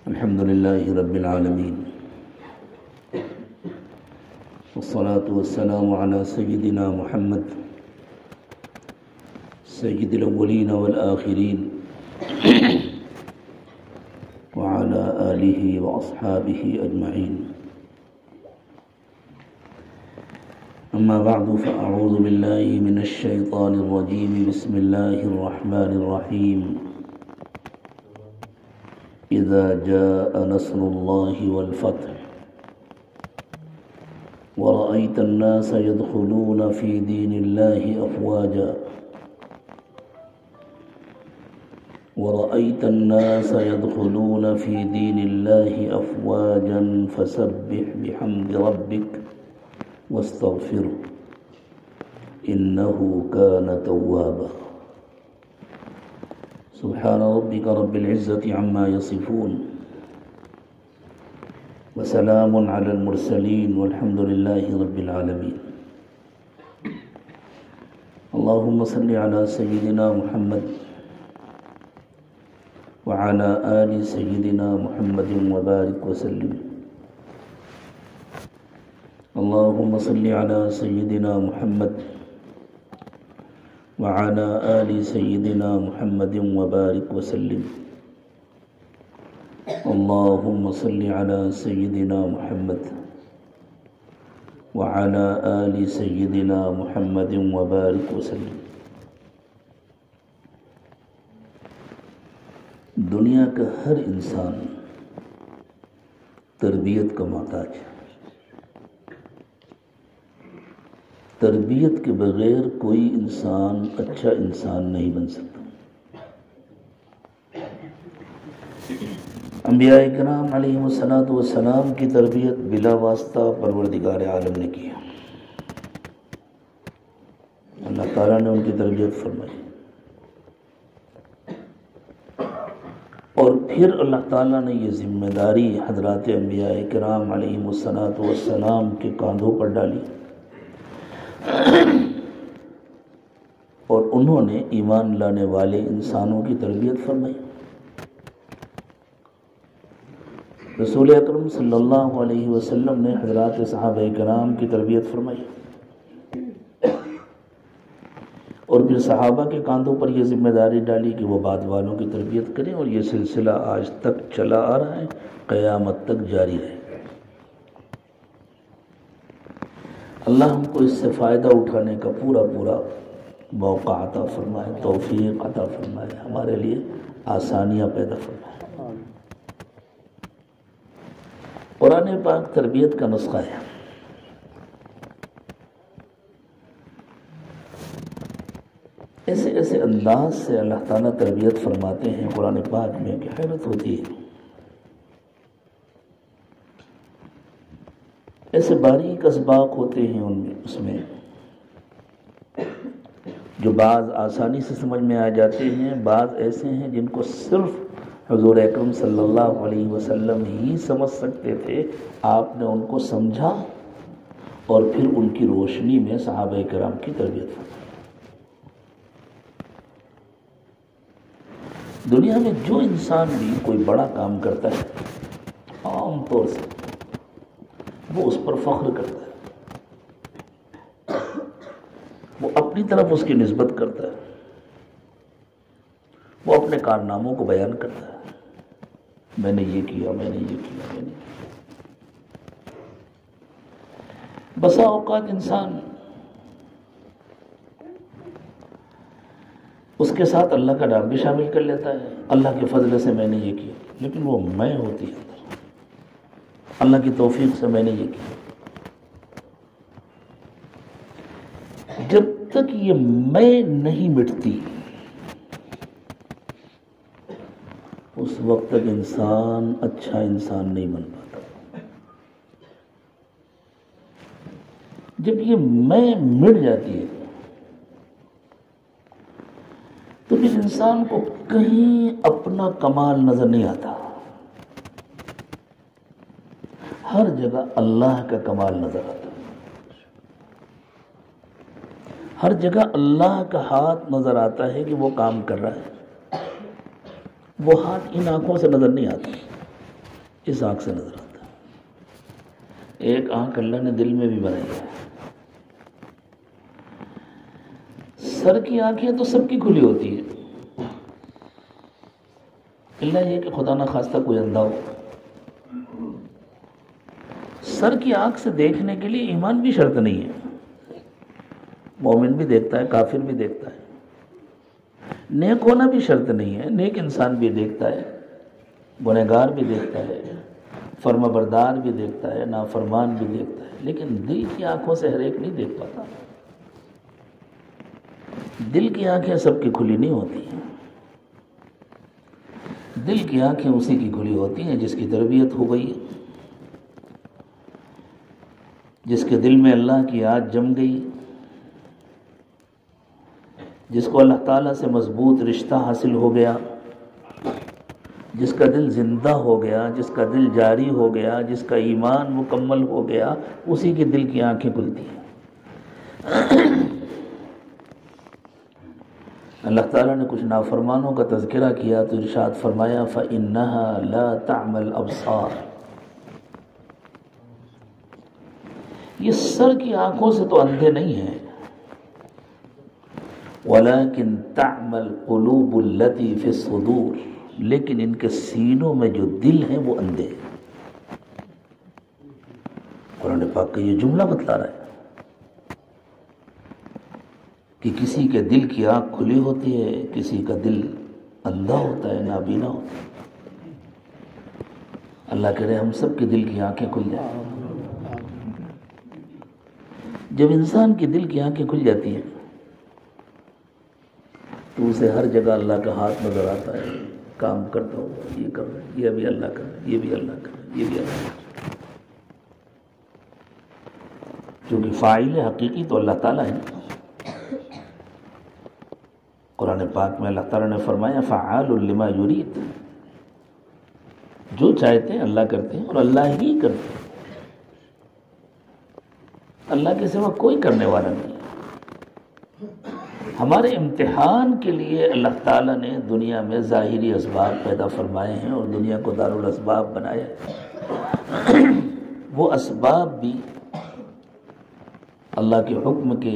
الحمد لله رب العالمين، والصلاة والسلام على سيدنا محمد سيد الأولين والآخرين وعلى آله وأصحابه أجمعين. أما بعد، فأعوذ بالله من الشيطان الرجيم. بسم الله الرحمن الرحيم. إذا جاء نصر الله والفتح ورأيت الناس يدخلون في دين الله أفواجا فسبح بحمد ربك واستغفره إنه كان توابا. سبحان ربك رب العزة عما يصفون وسلام على المرسلين والحمد لله رب العالمين. اللهم صل على سيدنا محمد وعلى آل سيدنا محمد وبارك وسلم. اللهم صل على سيدنا محمد وعلى آل سيدنا محمد وبارك وسلم. اللهم صل على سيدنا محمد وعلى آل سيدنا محمد وبارك وسلم. دنیا کا ہر انسان تربیت کا محتاج ہے. تربیت کے بغیر کوئی انسان اچھا انسان نہیں بن سکتا. انبیاء کرام علیہم السلام کی تربیت بلا واسطہ پروردگار عالم نے کی. اللہ تعالیٰ نے ان کی تربیت فرمائی، اور پھر اللہ تعالیٰ نے یہ ذمہ داری حضرات انبیاء کرام علیہم السلام کے کاندھوں پر ڈالی، اور انہوں نے ایمان لانے والے انسانوں کی تربیت فرمائی. رسول اکرم صلی اللہ علیہ وسلم نے حضرات صحابہ کرام کی تربیت فرمائی، اور پھر صحابہ کے کاندھوں پر یہ ذمہ داری ڈالی کہ وہ بعد والوں کی تربیت کریں، اور یہ سلسلہ آج تک چلا آ رہا ہے، قیامت تک جاری رہے. اللہ ہم کو اس سے فائدہ اٹھانے کا پورا موقع عطا فرمائے، توفیق عطا فرمائے، ہمارے لیے آسانیاں پیدا فرمائے. قرآن پاک تربیت کا نسخہ ہے. ایسے انداز سے اللہ تعالیٰ تربیت فرماتے ہیں قرآن پاک میں کہ حیرت ہوتی ہے. ایسے باریک اسباق ہوتے ہیں اس میں جو بعض آسانی سے سمجھ میں آ جاتے ہیں، بعض ایسے ہیں جن کو صرف حضور اکرم صلی اللہ علیہ وسلم ہی سمجھ سکتے تھے. آپ نے ان کو سمجھا اور پھر ان کی روشنی میں صحابہ کرام کی تربیت فرمائی. دنیا میں جو انسان بھی کوئی بڑا کام کرتا ہے، عام طور سے وہ اس پر فخر کرتا ہے، وہ اپنی طرف اس کی نسبت کرتا ہے، وہ اپنے کارناموں کو بیان کرتا ہے، میں نے یہ کیا، میں نے یہ کیا، میں نے. بسا اوقات انسان اس کے ساتھ اللہ کا نام بھی شامل کر لیتا ہے، اللہ کے فضل سے میں نے یہ کیا، لیکن وہ میں ہوتی ہے، اللہ کی توفیق سے میں نے یہ کیا. جب تک یہ میں نہیں مٹتی اس وقت تک انسان اچھا انسان نہیں بن پاتا. جب یہ میں مٹ جاتی ہے تو پھر انسان کو کہیں اپنا کمال نظر نہیں آتا، ہر جگہ اللہ کا کمال نظر آتا ہے، ہر جگہ اللہ کا ہاتھ نظر آتا ہے کہ وہ کام کر رہا ہے. وہ ہاتھ ان آنکھوں سے نظر نہیں آتا. اس آنکھ سے نظر آتا ہے۔ ایک آنکھ اللہ نے دل میں بھی بنائی ہے۔ سر کی آنکھیں تو سب کی کھلی ہوتی ہے، اللہ یہ کہ خدا نہ خواستہ کوئی اندھا ہو۔ سر کی آنکھ سے دیکھنے کے لیے ایمان بھی شرط نہیں ہے، مومن بھی دیکھتا ہے، کافر بھی دیکھتا ہے۔ نیک ہونا بھی شرط نہیں ہے، نیک انسان بھی دیکھتا ہے، گنہگار بھی دیکھتا ہے، فرما بردار بھی دیکھتا ہے، نافرمان بھی دیکھتا ہے، لیکن دل کی آنکھوں سے ہر ایک نہیں دیکھ پاتا۔ دل کی آنکھیں سب کی کھلی نہیں ہوتی ہیں، دل کی آنکھیں اسی کی کھلی ہوتی ہیں جس کی تربیت ہو گئی، جس کے دل میں اللہ کی یاد جم گئی، جس کو اللہ تعالیٰ سے مضبوط رشتہ حاصل ہو گیا، جس کا دل زندہ ہو گیا، جس کا دل جاری ہو گیا، جس کا ایمان مکمل ہو گیا، اسی کے دل کی آنکھیں کھلتی ہیں۔ اللہ تعالیٰ نے کچھ نافرمانوں کا تذکرہ کیا تو ارشاد فرمایا فَإِنَّهَا لَا تَعْمَى الْأَبْصَارِ، یہ سر کی آنکھوں سے تو اندھے نہیں ہیں، وَلَكِنْ تَعْمَى الْقُلُوبُ الَّتِي فِي الصُّدُورِ، لیکن ان کے سینوں میں جو دل ہیں وہ اندھے ہیں۔ قرآن پاک کا یہ جملہ بتلا رہا ہے کہ کسی کے دل کی آنکھ کھلی ہوتی ہے، کسی کا دل اندھا ہوتا ہے، نابینا ہوتا ہے۔ اللہ کرے ہم سب کے دل کی آنکھیں کھل جائیں۔ جب انسان کے دل کی آنکھیں کھل جاتی ہیں تو اسے ہر جگہ اللہ کا ہاتھ نظر آتا ہے، کام کرتا ہوا، یہ کر رہا ہے، یہ بھی اللہ کر رہا ہے، یہ بھی اللہ کر رہا ہے، یہ بھی اللہ کر رہا ہے، کیونکہ فاعل حقیقی تو اللہ تعالیٰ ہے۔ قرآن پاک میں اللہ تعالیٰ نے فرمایا فعال لما یرید، جو چاہتے ہیں اللہ کرتے ہیں اور اللہ ہی کرتے ہیں، اللہ کے سوا کوئی کرنے والا نہیں ہے۔ ہمارے امتحان کے لیے اللہ تعالیٰ نے دنیا میں ظاہری اسباب پیدا فرمائے ہیں اور دنیا کو دارالاسباب بنایا ہے۔ وہ اسباب بھی اللہ کے حکم کے،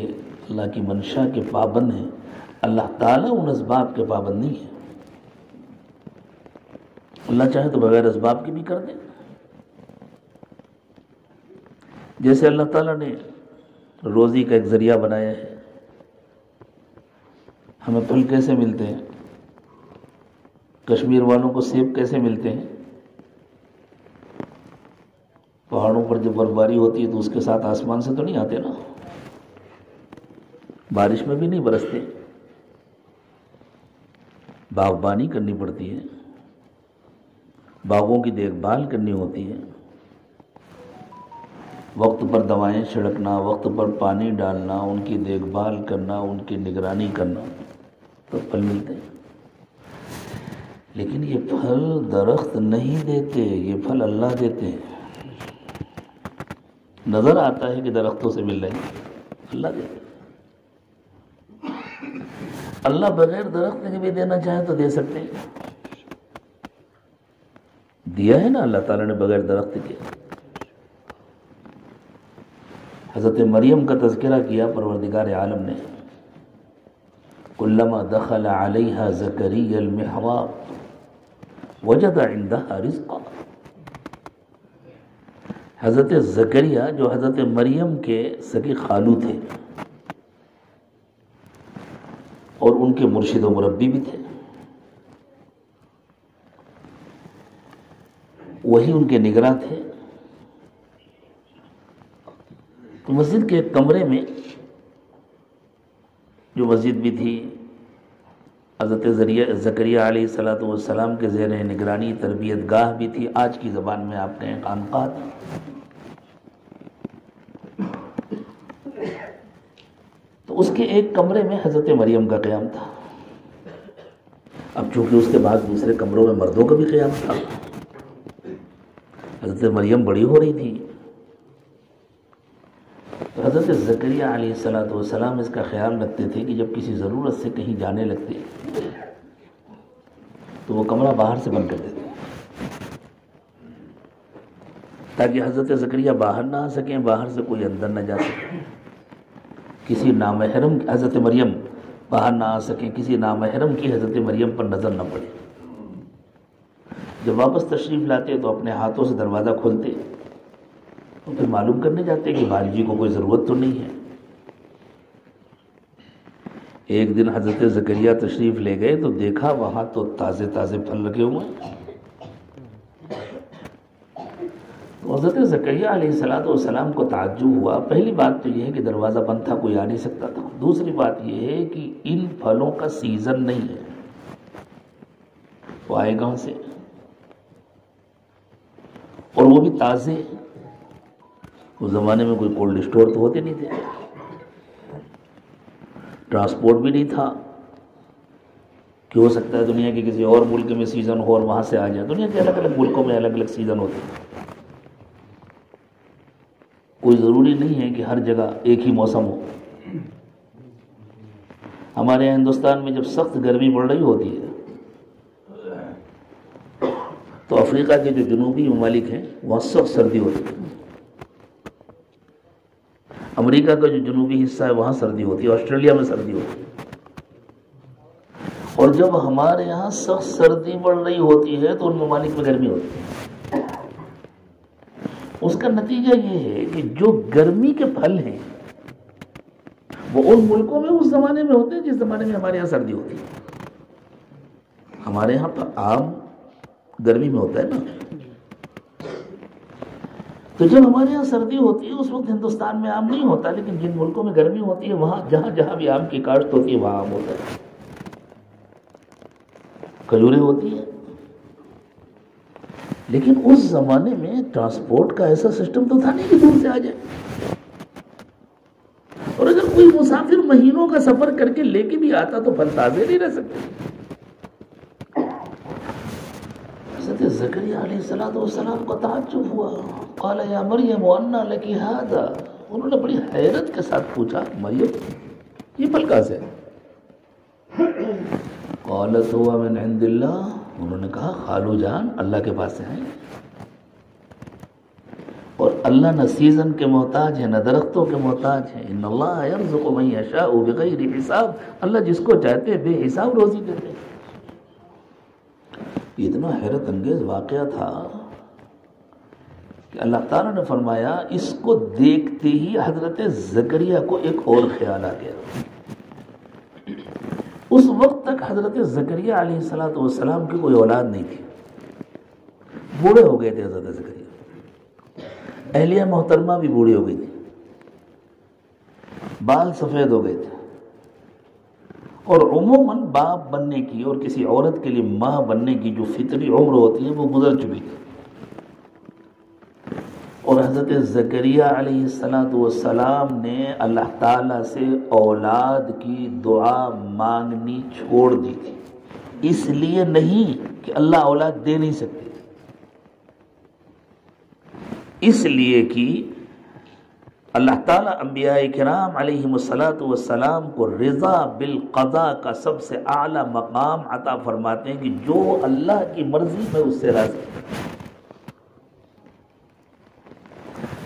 اللہ کی منشا کے پابند ہیں، اللہ تعالیٰ ان اسباب کے پابند نہیں ہے۔ اللہ چاہے تو بغیر اسباب کی بھی کر دے، جیسے اللہ تعالیٰ نے روزی کا ایک ذریعہ بنایا ہے۔ ہمیں پھل کیسے ملتے ہیں؟ کشمیر والوں کو سیب کیسے ملتے ہیں؟ پہاڑوں پر جب برفباری ہوتی ہے تو اس کے ساتھ آسمان سے تو نہیں آتے نا، بارش میں بھی نہیں برستے، باغبانی کرنی پڑتی ہے، باغوں کی دیکھ بھال کرنی ہوتی ہے، وقت پر دوائیں چھڑکنا، وقت پر پانی ڈالنا، ان کی دیکھ بھال کرنا، ان کی نگرانی کرنا، تو پھل ملتے ہیں۔ لیکن یہ پھل درخت نہیں دیتے، یہ پھل اللہ دیتے ہیں۔ نظر آتا ہے کہ درختوں سے مل رہے ہیں، اللہ دیتے ہیں۔ اللہ بغیر درخت کے بھی دینا چاہے تو دے سکتے ہیں، دیا ہے نا اللہ تعالیٰ نے بغیر درخت کے۔ حضرت مریم کا تذکرہ کیا پروردگار عالم نے، کلما دخل علیہا زکریا المحراب وجد عندها رزقا۔ حضرت زکریا جو حضرت مریم کے سگے خالو تھے اور ان کے مرشد و مربی بھی تھے، وہی ان کے نگراں تھے۔ تو مسجد کے ایک کمرے میں، جو مسجد بھی تھی، حضرت زکریا علیہ السلام کے زیر نگرانی تربیت گاہ بھی تھی، آج کی زبان میں آپ کہیں خانقاہ تھی۔ تو اس کے ایک کمرے میں حضرت مریم کا قیام تھا۔ اب چونکہ اس کے بعد دوسرے کمروں میں مردوں کا بھی قیام تھا، حضرت مریم بڑی ہو رہی تھی، تو حضرت زکریا علیہ السلام اس کا خیال رکھتے تھے کہ جب کسی ضرورت سے کہیں جانے لگتے تو وہ کمرہ باہر سے بند کر دیتے، تاکہ حضرت زکریا باہر نہ آ سکیں، باہر سے کوئی اندر نہ جا سکے، کسی نامحرم حضرت مریم باہر نہ آ سکیں، کسی نامحرم کی حضرت مریم پر نظر نہ پڑے۔ جب واپس تشریف لاتے تو اپنے ہاتھوں سے دروازہ کھولتے تو پھر معلوم کرنے جاتے کہ بھانجی کو کوئی ضرورت تو نہیں ہے۔ ایک دن حضرت زکریا تشریف لے گئے تو دیکھا وہاں تو تازے تازے پھل رکھے ہوئے ہیں۔ تو حضرت زکریا علیہ السلام کو تعجب ہوا۔ پہلی بات تو یہ ہے کہ دروازہ بند تھا، کوئی آ نہیں سکتا تھا۔ دوسری بات یہ ہے کہ ان پھلوں کا سیزن نہیں ہے، وہ آئے کہاں سے، اور وہ بھی تازے۔ اس زمانے میں کوئی کولڈ اسٹور تو ہوتے نہیں تھے، ٹرانسپورٹ بھی نہیں تھا کہ ہو سکتا ہے دنیا کے کسی اور ملک میں سیزن ہو اور وہاں سے آ جائے۔ دنیا کے الگ الگ ملکوں میں الگ الگ سیزن ہوتے ہیں، کوئی ضروری نہیں ہے کہ ہر جگہ ایک ہی موسم ہو۔ ہمارے یہاں ہندوستان میں جب سخت گرمی پڑ رہی ہوتی ہے تو افریقہ کے جو جنوبی ممالک ہیں وہاں سخت سردی ہوتی ہے، امریکہ کا جو جنوبی حصہ ہے وہاں سردی ہوتی ہے، آسٹریلیا میں سردی ہوتی ہے۔ اور جب ہمارے یہاں سخت سردی پڑ رہی ہوتی ہے تو ان ممالک میں گرمی ہوتی ہے۔ اس کا نتیجہ یہ ہے کہ جو گرمی کے پھل ہیں وہ ان ملکوں میں اس زمانے میں ہوتے ہیں جس زمانے میں ہمارے یہاں سردی ہوتی ہے۔ ہمارے یہاں آم گرمی میں ہوتا ہے نا، تو جب ہمارے یہاں سردی ہوتی ہے اس وقت ہندوستان میں آم نہیں ہوتا، لیکن جن ملکوں میں گرمی ہوتی ہے وہاں جہاں جہاں بھی آم کی کاشت ہوتی ہے وہاں آم ہوتا ہے، کھجوریں ہوتی ہیں۔ لیکن اس زمانے میں ٹرانسپورٹ کا ایسا سسٹم تو تھا نہیں کہ دور سے آ جائے، اور اگر کوئی مسافر مہینوں کا سفر کر کے لے کے بھی آتا تو پھل تازے نہیں رہ سکتے۔ حضرت زکریا علیہ السلام کو تعجب ہوا۔ قال یا مریم انا لکی ھذا، انہوں نے بڑی حیرت کے ساتھ پوچھا مریم یہ پھل کہاں سے ہے؟ قالت هو من عند اللہ، انہوں نے کہا خالو جان اللہ کے پاس سے ہیں، اور اللہ نہ سیزن کے محتاج ہے نہ درختوں کے محتاج ہے۔ ان اللہ یرزق من یشاء بغیر حساب، اللہ جس کو چاہتے بے حساب روزی دیتے ہیں۔ اتنا حیرت انگیز واقعہ تھا کہ اللہ تعالیٰ نے فرمایا اس کو دیکھتے ہی حضرت زکریا کو ایک اور خیال آ گیا۔ اس وقت تک حضرت زکریا علیہ السلام کی کوئی اولاد نہیں تھی، بوڑھے ہو گئے تھے حضرت زکریا، اہلیہ محترمہ بھی بوڑھی ہو گئی تھی، بال سفید ہو گئے تھے، اور عموماً باپ بننے کی اور کسی عورت کے لیے ماں بننے کی جو فطری عمر ہوتی ہے وہ گزر چکی تھی، اور حضرت زکریا علیہ السلام نے اللہ تعالیٰ سے اولاد کی دعا مانگنی چھوڑ دی تھی، اس لیے نہیں کہ اللہ اولاد دے نہیں سکتے، اس لیے کہ اللہ تعالیٰ انبیاء کرام علیہم السلام کو رضا بالقضاء کا سب سے اعلیٰ مقام عطا فرماتے ہیں کہ جو اللہ کی مرضی میں اس سے راضی۔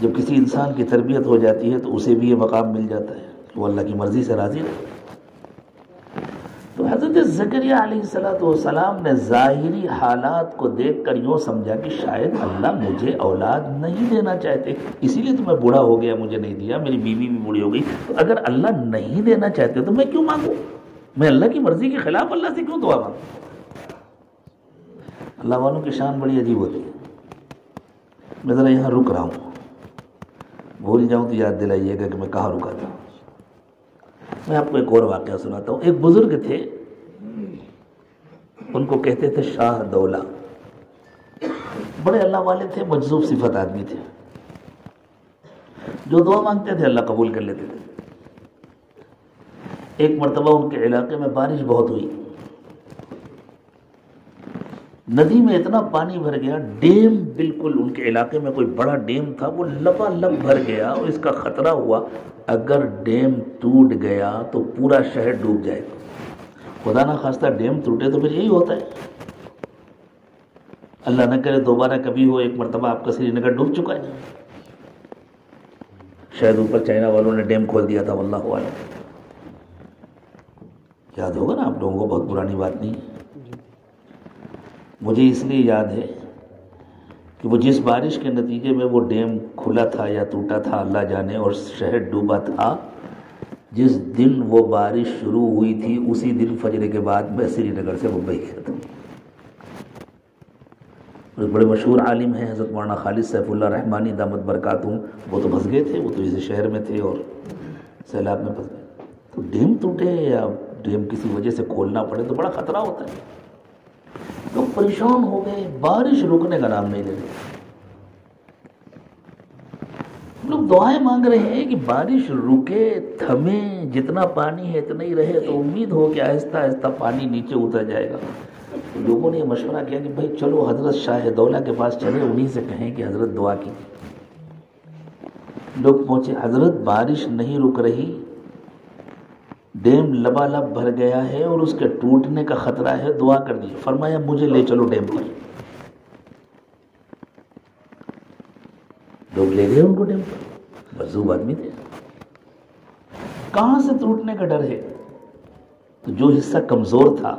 جب کسی انسان کی تربیت ہو جاتی ہے تو اسے بھی یہ مقام مل جاتا ہے کہ وہ اللہ کی مرضی سے راضی رہے۔ تو حضرت زکریا علیہ السلام نے ظاہری حالات کو دیکھ کر یوں سمجھا کہ شاید اللہ مجھے اولاد نہیں دینا چاہتے، اسی لیے تو میں بوڑھا ہو گیا، مجھے نہیں دیا، میری بیوی بھی بوڑھی ہو گئی، تو اگر اللہ نہیں دینا چاہتے تو میں کیوں مانگوں، میں اللہ کی مرضی کے خلاف اللہ سے کیوں دعا مانگوں۔ اللہ والوں کی شان بڑی عجیب ہوتی ہے۔ میں ذرا یہاں رک رہا ہوں، بھول جاؤں تو یاد دلائیے گا کہ میں کہاں رکا تھا۔ میں آپ کو ایک اور واقعہ سناتا ہوں۔ ایک بزرگ تھے، ان کو کہتے تھے شاہ دولہ، بڑے اللہ والے تھے، مجذوب صفت آدمی تھے، جو دعا مانگتے تھے اللہ قبول کر لیتے تھے۔ ایک مرتبہ ان کے علاقے میں بارش بہت ہوئی، ندی میں اتنا پانی بھر گیا، ڈیم بالکل ان کے علاقے میں کوئی بڑا ڈیم تھا وہ لبالب بھر گیا، اور اس کا خطرہ ہوا اگر ڈیم ٹوٹ گیا تو پورا شہر ڈوب جائے گا۔ خدا نہ خواستہ ڈیم ٹوٹے تو پھر یہی ہوتا ہے، اللہ نہ کرے دوبارہ کبھی ہو، ایک مرتبہ آپ کا سری نگر ڈوب چکا ہے، شاید اوپر چائنا والوں نے ڈیم کھول دیا تھا، واللہ اعلم، یاد ہوگا نا آپ لوگوں کو، بہت پرانی بات نہیں ہے۔ مجھے اس لیے یاد ہے کہ وہ جس بارش کے نتیجے میں وہ ڈیم کھلا تھا یا ٹوٹا تھا اللہ جانے، اور شہر ڈوبا تھا، جس دن وہ بارش شروع ہوئی تھی اسی دن فجر کے بعد میں سری نگر سے ممبئی گیا تھا۔ بڑے مشہور عالم ہیں حضرت مولانا خالد سیف اللہ رحمانی دامت برکاتہم، وہ تو پھنس گئے تھے، وہ تو اسی شہر میں تھے اور سیلاب میں پھنس گئے۔ تو ڈیم ٹوٹے یا ڈیم کسی وجہ سے کھولنا پڑے تو بڑا خطرہ ہوتا ہے، لوگ پریشان ہو گئے، بارش رکنے کا نام نہیں لے رہے، لوگ دعائیں مانگ رہے ہیں کہ بارش رکے، تھمے، جتنا پانی ہے اتنا ہی رہے، تو امید ہو کہ آہستہ آہستہ پانی نیچے اتر جائے گا۔ لوگوں نے یہ مشورہ کیا کہ بھائی چلو حضرت شاہ دولہ کے پاس چلے، انہی سے کہیں کہ حضرت دعا کی۔ لوگ پہنچے، حضرت بارش نہیں رک رہی، ڈیم لبالب بھر گیا ہے اور اس کے ٹوٹنے کا خطرہ ہے، دعا کر دی۔ فرمایا مجھے لے چلو ڈیم پر۔ لوگ لے گئے ان کو ڈیم پر، مذہوب آدمی تھے، کہاں سے ٹوٹنے کا ڈر ہے؟ تو جو حصہ کمزور تھا،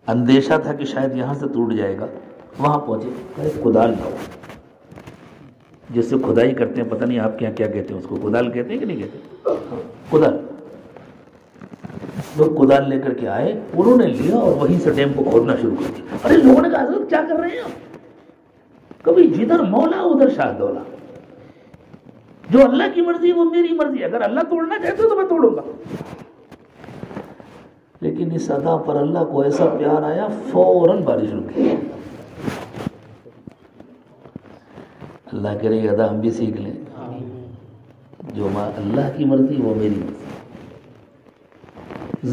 اندیشہ تھا کہ شاید یہاں سے ٹوٹ جائے گا، وہاں پہنچے، کہے کدال لاؤ، جس سے کھدائی کرتے ہیں، پتہ نہیں آپ کے یہاں کیا کہتے ہیں اس کو، کدال کہتے ہیں کہ نہیں کہتے؟ کدال۔ لوگ کدال لے کر کے آئے، انہوں نے لیا اور وہیں سے ڈیم کو کھودنا شروع کر دیا۔ ارے لوگوں نے کہا حضرت کیا کر رہے ہیں آپ؟ کبھی جدھر مولا ادھر شاہ دولہ، جو اللہ کی مرضی وہ میری مرضی، اگر اللہ توڑنا چاہتے تو میں توڑوں گا۔ لیکن اس ادا پر اللہ کو ایسا پیار آیا، فوراً بارش رک گئی۔ اللہ کرے یہ ادا ہم بھی سیکھ لیں، جو اللہ کی مرضی وہ میری مرضی،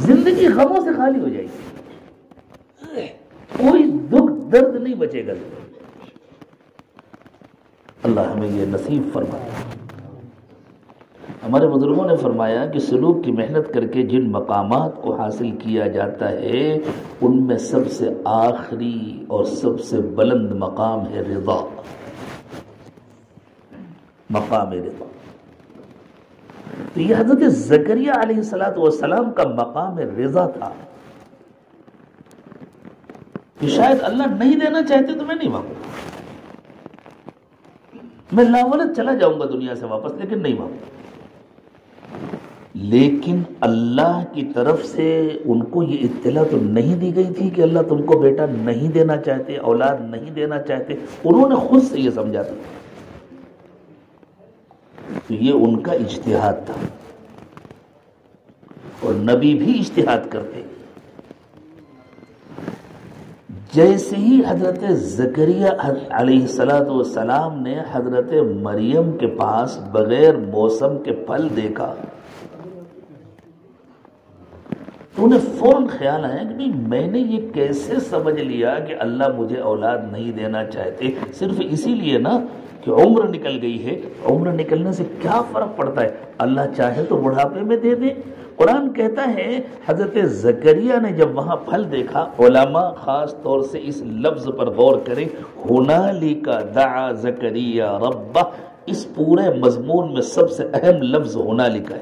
زندگی غموں سے خالی ہو جائے گی، کوئی دکھ درد نہیں بچے گا۔ اللہ ہمیں یہ نصیب فرمائے۔ ہمارے بزرگوں نے فرمایا کہ سلوک کی محنت کر کے جن مقامات کو حاصل کیا جاتا ہے ان میں سب سے آخری اور سب سے بلند مقام ہے رضا، مقام رضا۔ تو یہ حضرت زکریا علیہ السلام کا مقام رضا تھا کہ شاید اللہ نہیں دینا چاہتے تو میں نہیں مانگوں، میں لاولد چلا جاؤں گا دنیا سے واپس، لیکن نہیں مانگوں۔ لیکن اللہ کی طرف سے ان کو یہ اطلاع تو نہیں دی گئی تھی کہ اللہ تم کو بیٹا نہیں دینا چاہتے، اولاد نہیں دینا چاہتے، انہوں نے خود سے یہ سمجھا تھا۔ تو یہ ان کا اجتہاد تھا، اور نبی بھی اجتہاد کرتے۔ جیسے ہی حضرت زکریا علیہ السلام نے حضرت مریم کے پاس بغیر موسم کے پھل دیکھا تو انہیں فوراً خیال آیا کہ نہیں، میں نے یہ کیسے سمجھ لیا کہ اللہ مجھے اولاد نہیں دینا چاہتے؟ صرف اسی لیے نا کہ عمر نکل گئی ہے، عمر نکلنے سے کیا فرق پڑتا ہے، اللہ چاہے تو بڑھاپے میں دے دے۔ قرآن کہتا ہے حضرت زکریا نے جب وہاں پھل دیکھا، علماء خاص طور سے اس لفظ پر غور کریں، ہنالک دعا زکریا ربہ، اس پورے مضمون میں سب سے اہم لفظ ہنالک ہے۔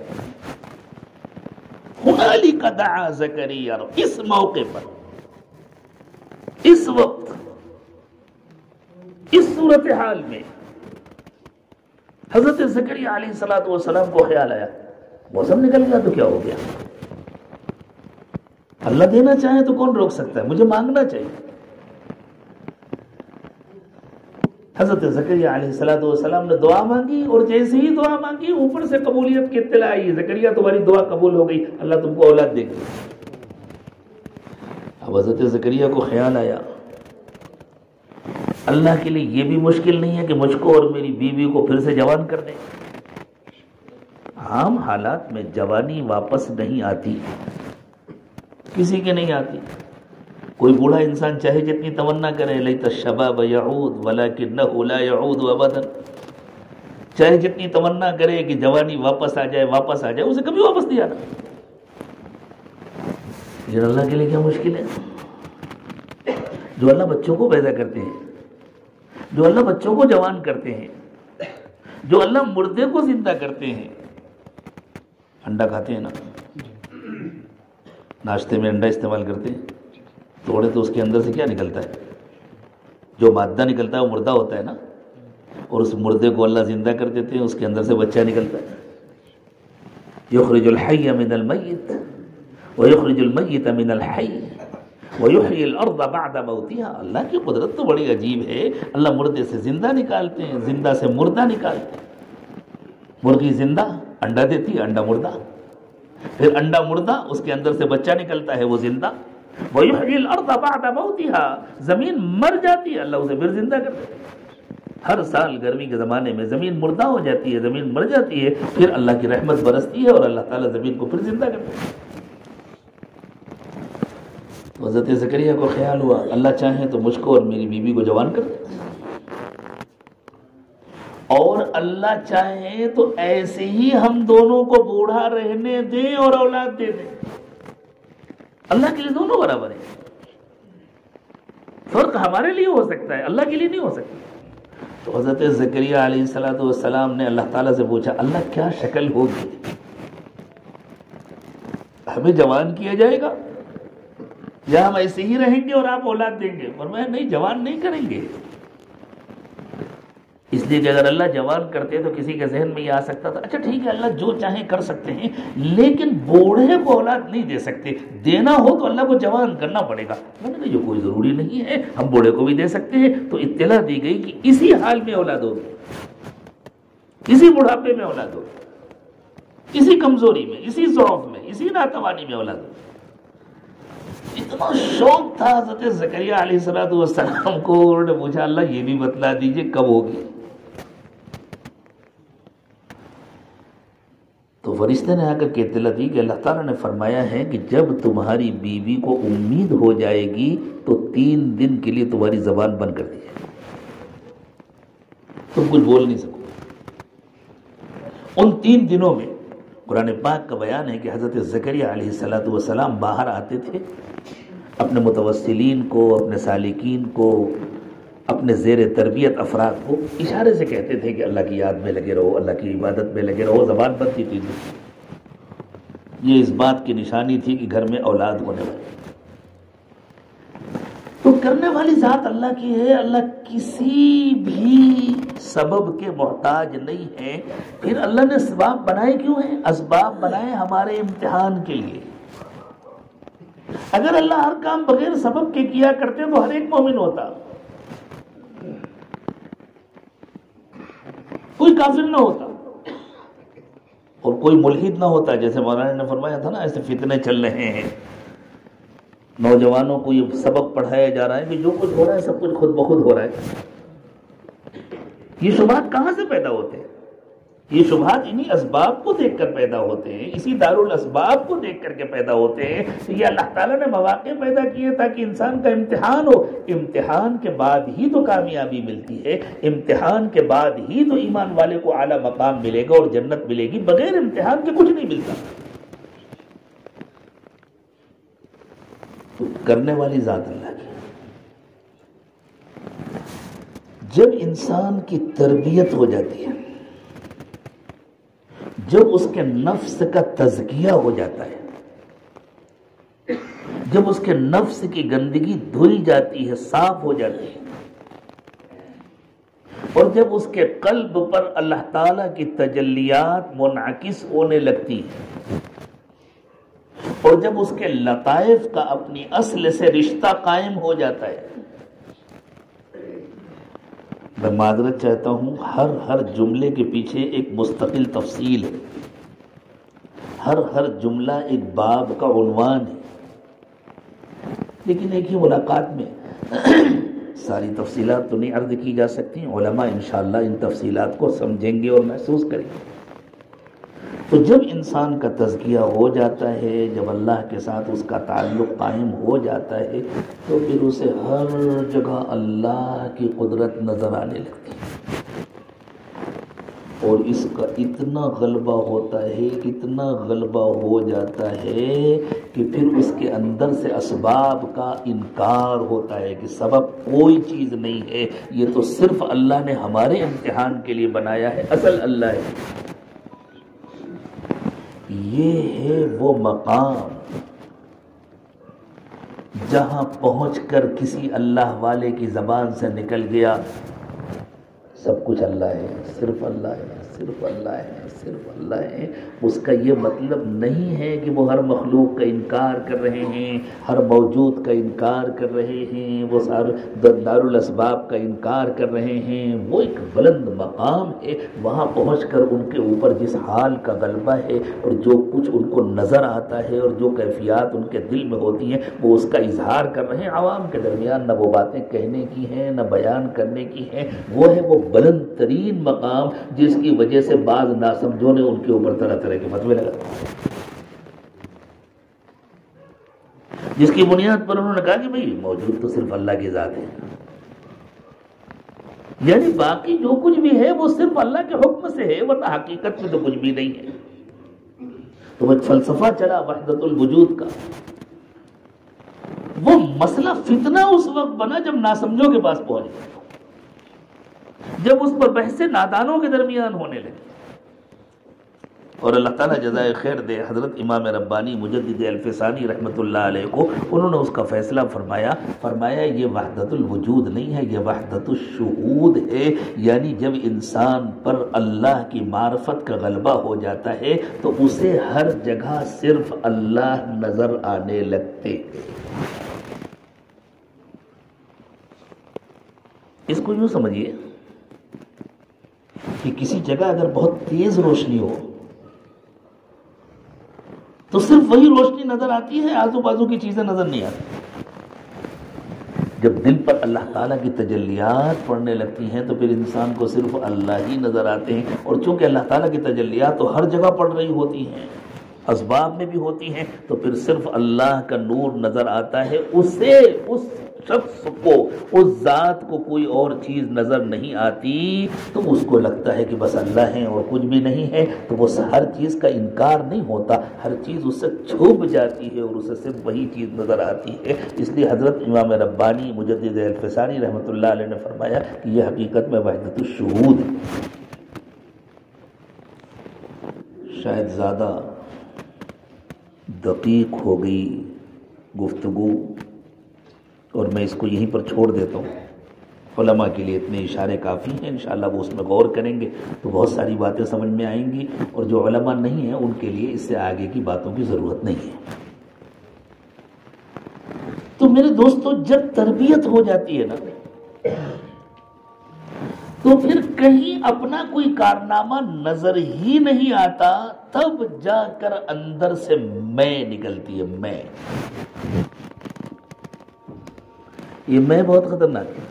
ہنالک دعا زکریا ربہ، اس موقع پر، اس وقت، اس صورتحال میں حضرت زکریا علیہ السلام کو خیال آیا، موسم نکل گیا تو کیا ہو گیا، اللہ دینا چاہے تو کون روک سکتا ہے، مجھے مانگنا چاہیے۔ حضرت زکریا علیہ السلام نے دعا مانگی، اور جیسے ہی دعا مانگی اوپر سے قبولیت کی اطلاع آئی، زکریا تمہاری دعا قبول ہو گئی، اللہ تم کو اولاد دے گی۔ اب حضرت زکریا کو خیال آیا، اللہ کے لیے یہ بھی مشکل نہیں ہے کہ مجھ کو اور میری بیوی کو پھر سے جوان کر دیں۔ عام حالات میں جوانی واپس نہیں آتی، کسی کے نہیں آتی۔ کوئی بوڑھا انسان چاہے جتنی تمنا کرے، لیت الشباب یعود ولکنہ لا یعود ابدا، چاہے جتنی تمنا کرے کہ جوانی واپس آ جائے، واپس آ جائے، اسے کبھی واپس نہیں آنا۔ لیکن اللہ کے لیے کیا مشکل ہے؟ جو اللہ بچوں کو پیدا کرتے ہیں، جو اللہ بچوں کو جوان کرتے ہیں، جو اللہ مردے کو زندہ کرتے ہیں۔ انڈا کھاتے ہیں نا، ناشتے میں انڈا استعمال کرتے ہیں، توڑے تو اس کے اندر سے کیا نکلتا ہے؟ جو مادہ نکلتا ہے وہ مردہ ہوتا ہے نا، اور اس مردے کو اللہ زندہ کر دیتے ہیں، اس کے اندر سے بچہ نکلتا ہے۔ یخرج الحی من المیت ویخرج المیت من الحی ویحیی الارض بعد موتها۔ اللہ کی قدرت تو بڑی عجیب ہے، اللہ مردے سے زندہ نکالتے ہیں، زندہ سے مردہ نکالتے ہیں۔ مرغی زندہ انڈا دیتی ہے، انڈا مردہ، پھر انڈا مردہ، اس کے اندر سے بچہ نکلتا ہے، وہ زندہ۔ وَيُحْيِي الْأَرْضَ بَعْدَ مَوْتِهَا، زمین مر جاتی ہے، اللہ اسے پھر زندہ کرتا ہے۔ ہر سال گرمی کے زمانے میں زمین مردہ ہو جاتی ہے، زمین مر جاتی ہے، پھر اللہ کی رحمت برستی ہے اور اللہ تعالیٰ زمین کو پھر زندہ کرتا ہے۔ تو حضرت زکریا کو خیال ہوا اللہ چاہے تو مجھ کو اور میری بیوی کو جوان کر دے، اور اللہ چاہے تو ایسے ہی ہم دونوں کو بوڑھا رہنے دیں اور اولاد دے دیں۔ اللہ کے لیے دونوں برابر ہیں، فرق ہمارے لیے ہو سکتا ہے، اللہ کے لیے نہیں ہو سکتا۔ تو حضرت زکریا علیہ السلام نے اللہ تعالیٰ سے پوچھا اللہ کیا شکل ہوگی، ہمیں جوان کیا جائے گا یا ہم ایسے ہی رہیں گے اور آپ اولاد دیں گے؟ فرمایا نہیں، جوان نہیں کریں گے، اس لیے کہ اگر اللہ جوان کرتے تو کسی کے ذہن میں یہ آ سکتا تھا اچھا ٹھیک ہے اللہ جو چاہیں کر سکتے ہیں، لیکن بوڑھے کو اولاد نہیں دے سکتے، دینا ہو تو اللہ کو جوان کرنا پڑے گا۔ میں نے کہا یہ کوئی ضروری نہیں ہے، ہم بوڑھے کو بھی دے سکتے ہیں۔ تو اطلاع دی گئی کہ اسی حال میں اولاد ہوگی، اسی بڑھاپے میں اولاد ہوگی، اسی کمزوری میں، اسی ضعف میں، اسی ناتوانی میں اولاد ہوگی۔ اتنا شوق تھا حضرت زکریا علیہ السلام کو، انہوں نے پوچھا اللہ یہ بھی بتلا دیجئے کب ہوگی؟ تو فرشتے نے آ کر کے اطلاع دی کہ اللہ تعالیٰ نے فرمایا ہے کہ جب تمہاری بیوی کو امید ہو جائے گی تو 3 دن کے لیے تمہاری زبان بند کر دی جائے، تم کچھ بول نہیں سکو۔ ان 3 دنوں میں قرآن پاک کا بیان ہے کہ حضرت زکریا علیہ السلام باہر آتے تھے، اپنے متوسلین کو، اپنے سالکین کو، اپنے زیر تربیت افراد کو اشارے سے کہتے تھے کہ اللہ کی یاد میں لگے رہو، اللہ کی عبادت میں لگے رہو، زبان بند تھی۔ یہ اس بات کی نشانی تھی کہ گھر میں اولاد ہونے والی۔ تو کرنے والی ذات اللہ کی ہے، اللہ کسی بھی سبب کے محتاج نہیں ہے۔ پھر اللہ نے اسباب بنائے کیوں ہیں؟ اسباب بنائے ہمارے امتحان کے لیے۔ اگر اللہ ہر کام بغیر سبب کے کیا کرتے تو ہر ایک مومن ہوتا، کوئی کافر نہ ہوتا اور کوئی ملحد نہ ہوتا۔ جیسے مولانا نے فرمایا تھا نا ایسے فتنے چل رہے ہیں، نوجوانوں کو یہ سبق پڑھایا جا رہا ہے کہ جو کچھ ہو رہا ہے سب کچھ خود بخود ہو رہا ہے۔ یہ شبہات کہاں سے پیدا ہوتے ہیں؟ یہ شبہات انہی اسباب کو دیکھ کر پیدا ہوتے ہیں، اسی دارالاسباب کو دیکھ کر کے پیدا ہوتے ہیں۔ یہ اللہ تعالیٰ نے مواقع پیدا کیے تاکہ انسان کا امتحان ہو، امتحان کے بعد ہی تو کامیابی ملتی ہے، امتحان کے بعد ہی تو ایمان والے کو اعلیٰ مقام ملے گا اور جنت ملے گی، بغیر امتحان کے کچھ نہیں ملتا۔ تو کرنے والی ذات اللہ کی۔ جب انسان کی تربیت ہو جاتی ہے، جب اس کے نفس کا تزکیہ ہو جاتا ہے، جب اس کے نفس کی گندگی دھل جاتی ہے، صاف ہو جاتی ہے، اور جب اس کے قلب پر اللہ تعالیٰ کی تجلیات منعکس ہونے لگتی ہیں، اور جب اس کے لطائف کا اپنی اصل سے رشتہ قائم ہو جاتا ہے۔ میں معذرت چاہتا ہوں، ہر جملے کے پیچھے ایک مستقل تفصیل ہے، ہر جملہ ایک باب کا عنوان ہے، لیکن ایک ہی ملاقات میں ساری تفصیلات تو نہیں عرض کی جا سکتی۔ علماء انشاءاللہ ان تفصیلات کو سمجھیں گے اور محسوس کریں گے۔ تو جب انسان کا تزکیہ ہو جاتا ہے، جب اللہ کے ساتھ اس کا تعلق قائم ہو جاتا ہے، تو پھر اسے ہر جگہ اللہ کی قدرت نظر آنے لگتی ہے۔ اور اس کا اتنا غلبہ ہوتا ہے، اتنا غلبہ ہو جاتا ہے کہ پھر اس کے اندر سے اسباب کا انکار ہوتا ہے کہ سبب کوئی چیز نہیں ہے، یہ تو صرف اللہ نے ہمارے امتحان کے لیے بنایا ہے، اصل اللہ ہے۔ یہ ہے وہ مقام جہاں پہنچ کر کسی اللہ والے کی زبان سے نکل گیا سب کچھ اللہ ہے، صرف اللہ ہے، صرف اللہ ہے، صرف اللہ ہے۔ اس کا یہ مطلب نہیں ہے کہ وہ ہر مخلوق کا انکار کر رہے ہیں، ہر موجود کا انکار کر رہے ہیں، وہ دارالاسباب کا انکار کر رہے ہیں۔ وہ ایک بلند مقام ہے، وہاں پہنچ کر ان کے اوپر جس حال کا غلبہ ہے اور جو کچھ ان کو نظر آتا ہے اور جو کیفیات ان کے دل میں ہوتی ہیں وہ اس کا اظہار کر رہے ہیں۔ عوام کے درمیان نہ وہ باتیں کہنے کی ہیں نہ بیان کرنے کی ہیں، وہ ہے وہ بلند ترین مقام جس کی وجہ سے بعض ناسمجھوں نے ان کے اوپر طرح طرح کے فتوے لگا، جس کی بنیاد پر انہوں نے کہا کہ بھئی موجود تو صرف اللہ کی ذات ہے، یعنی باقی جو کچھ بھی ہے وہ صرف اللہ کے حکم سے ہے، ورنہ حقیقت میں تو کچھ بھی نہیں ہے۔ تو ایک فلسفہ چلا وحدت الوجود کا، وہ مسئلہ فتنہ اس وقت بنا جب ناسمجھوں کے پاس پہنچ گیا، جب اس پر بحث نادانوں کے درمیان ہونے لگی۔ اور اللہ تعالیٰ جزائے خیر دے حضرت امام ربانی مجدد الفسانی رحمۃ اللہ علیہ کو، انہوں نے اس کا فیصلہ فرمایا یہ وحدت الوجود نہیں ہے، یہ وحدت الشہود ہے، یعنی جب انسان پر اللہ کی معرفت کا غلبہ ہو جاتا ہے تو اسے ہر جگہ صرف اللہ نظر آنے لگتے۔ اس کو یوں سمجھیے کہ کسی جگہ اگر بہت تیز روشنی ہو تو صرف وہی روشنی نظر آتی ہے، آزو بازو کی چیزیں نظر نہیں آتی۔ جب دل پر اللہ تعالیٰ کی تجلیات پڑنے لگتی ہیں تو پھر انسان کو صرف اللہ ہی نظر آتے ہیں، اور چونکہ اللہ تعالیٰ کی تجلیات تو ہر جگہ پڑ رہی ہوتی ہیں، اسباب میں بھی ہوتی ہیں، تو پھر صرف اللہ کا نور نظر آتا ہے، اسے اس شخص کو اس ذات کو کوئی اور چیز نظر نہیں آتی، تو اس کو لگتا ہے کہ بس اللہ ہے اور کچھ بھی نہیں ہے، تو وہ ہر چیز کا انکار نہیں ہوتا، ہر چیز اس سے چھپ جاتی ہے اور اسے صرف وہی چیز نظر آتی ہے۔ اس لیے حضرت امام ربانی مجدد الفسانی رحمۃ اللہ علیہ نے فرمایا کہ یہ حقیقت میں وحدت الشہود ہے۔ شاید زیادہ دقیق ہو گئی گفتگو اور میں اس کو یہیں پر چھوڑ دیتا ہوں۔ علماء کے لیے اتنے اشارے کافی ہیں، انشاءاللہ وہ اس میں غور کریں گے تو بہت ساری باتیں سمجھ میں آئیں گی، اور جو علماء نہیں ہیں ان کے لیے اس سے آگے کی باتوں کی ضرورت نہیں ہے۔ تو میرے دوستو، جب تربیت ہو جاتی ہے نا تو پھر کہیں اپنا کوئی کارنامہ نظر ہی نہیں آتا، تب جا کر اندر سے میں نکلتی ہے، میں۔ یہ میں بہت خطرناک ہے،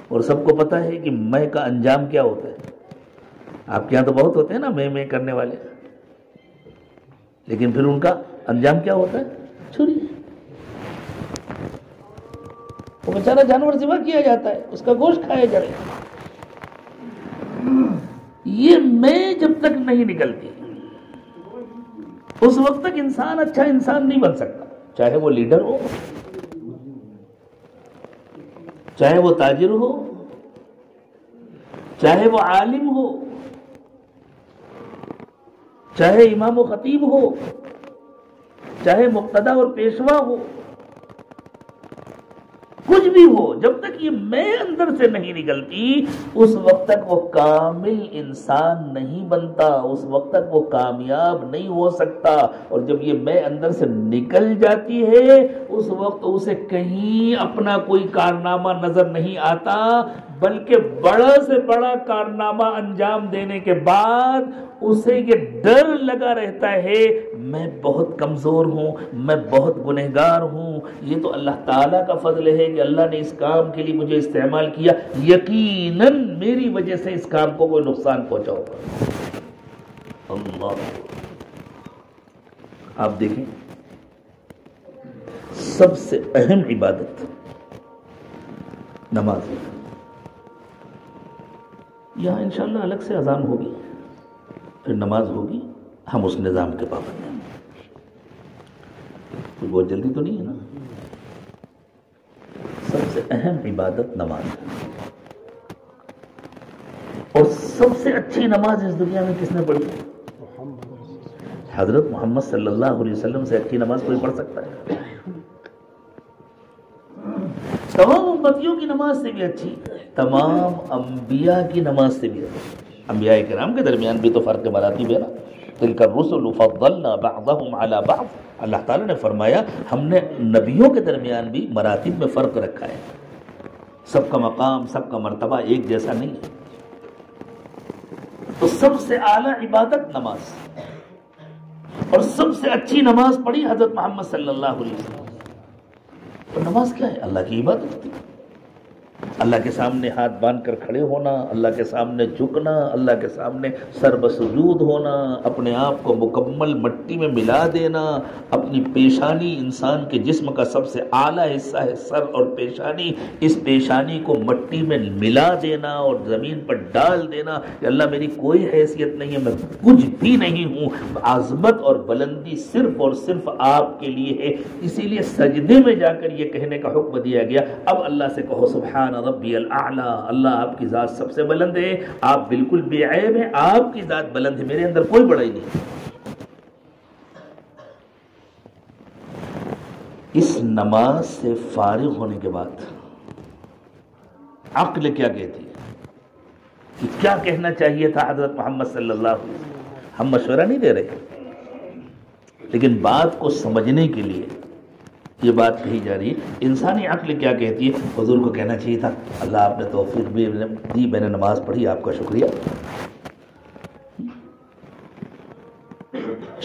اور سب کو پتا ہے کہ میں کا انجام کیا ہوتا ہے۔ آپ کے یہاں تو بہت ہوتے ہیں نا میں کرنے والے، لیکن پھر ان کا انجام کیا ہوتا ہے؟ چھری۔ وہ بیچارہ جانور ذبح کیا جاتا ہے، اس کا گوشت کھایا جائے۔ یہ میں جب تک نہیں نکلتی اس وقت تک انسان اچھا انسان نہیں بن سکتا، چاہے وہ لیڈر ہو، چاہے وہ تاجر ہو، چاہے وہ عالم ہو، چاہے امام و خطیب ہو، چاہے مقتدی اور پیشوا ہو، کچھ بھی ہو، جب تک یہ میں اندر سے نہیں نکلتی اس وقت تک وہ کامل انسان نہیں بنتا، اس وقت تک وہ کامیاب نہیں ہو سکتا۔ اور جب یہ میں اندر سے نکل جاتی ہے اس وقت اسے کہیں اپنا کوئی کارنامہ نظر نہیں آتا، بلکہ بڑا سے بڑا کارنامہ انجام دینے کے بعد اسے یہ ڈر لگا رہتا ہے میں بہت کمزور ہوں، میں بہت گنہگار ہوں، یہ تو اللہ تعالیٰ کا فضل ہے کہ اللہ نے اس کام کے لیے مجھے استعمال کیا، یقیناً میری وجہ سے اس کام کو کوئی نقصان پہنچا ہوگا۔ اللہ، آپ دیکھیں سب سے اہم عبادت نماز ہے۔ یہاں انشاءاللہ الگ سے اذان ہوگی، پھر نماز ہوگی، ہم اس نظام کے پابند ہیں. کوئی بہت جلدی تو نہیں ہے نا. سب سے اہم عبادت نماز ہے، اور سب سے اچھی نماز اس دنیا میں کس نے پڑھی؟ حضرت محمد صلی اللہ علیہ وسلم سے اچھی نماز کوئی پڑھ سکتا ہے؟ تمام امتیوں کی نماز سے بھی اچھی، تمام انبیاء کی نماز سے بھی اچھی. انبیاء کرام کے درمیان بھی تو فرق مراتب ہے نا. تلک الرسل فضلنا بعضهم على بعض. اللہ تعالیٰ نے فرمایا ہم نے نبیوں کے درمیان بھی مراتب میں فرق رکھا ہے. سب کا مقام، سب کا مرتبہ ایک جیسا نہیں ہے. تو سب سے اعلیٰ عبادت نماز، اور سب سے اچھی نماز پڑھی حضرت محمد صلی اللہ علیہ وسلم. تو نماز کیا ہے؟ اللہ کی عبادت ہوتی ہے. اللہ کے سامنے ہاتھ باندھ کر کھڑے ہونا، اللہ کے سامنے جھکنا، اللہ کے سامنے سر بسجود ہونا، اپنے آپ کو مکمل مٹی میں ملا دینا، اپنی پیشانی انسان کے جسم کا سب سے اعلیٰ حصہ ہے سر اور پیشانی، اس پیشانی کو مٹی میں ملا دینا اور زمین پر ڈال دینا کہ اللہ میری کوئی حیثیت نہیں ہے، میں کچھ بھی نہیں ہوں، عظمت اور بلندی صرف اور صرف آپ کے لیے ہے. اسی لیے سجدے میں جا کر یہ کہنے کا حکم دیا گیا اب اللہ سے کہو سبحان ربی الاعلیٰ، اللہ آپ کی ذات سب سے بلند ہے، آپ بالکل بے عیب ہیں، آپ کی ذات بلند ہے، میرے اندر کوئی بڑائی نہیں. اس نماز سے فارغ ہونے کے بعد عقل کیا کہتی ہے کہ کیا کہنا چاہیے تھا حضرت محمد صلی اللہ علیہ وسلم؟ ہم مشورہ نہیں دے رہے، لیکن بات کو سمجھنے کے لیے یہ بات کہی جا رہی ہے. انسانی عقل کیا کہتی ہے؟ حضور کو کہنا چاہیے تھا اللہ آپ نے توفیق بھی دی، میں نے نماز پڑھی، آپ کا شکریہ.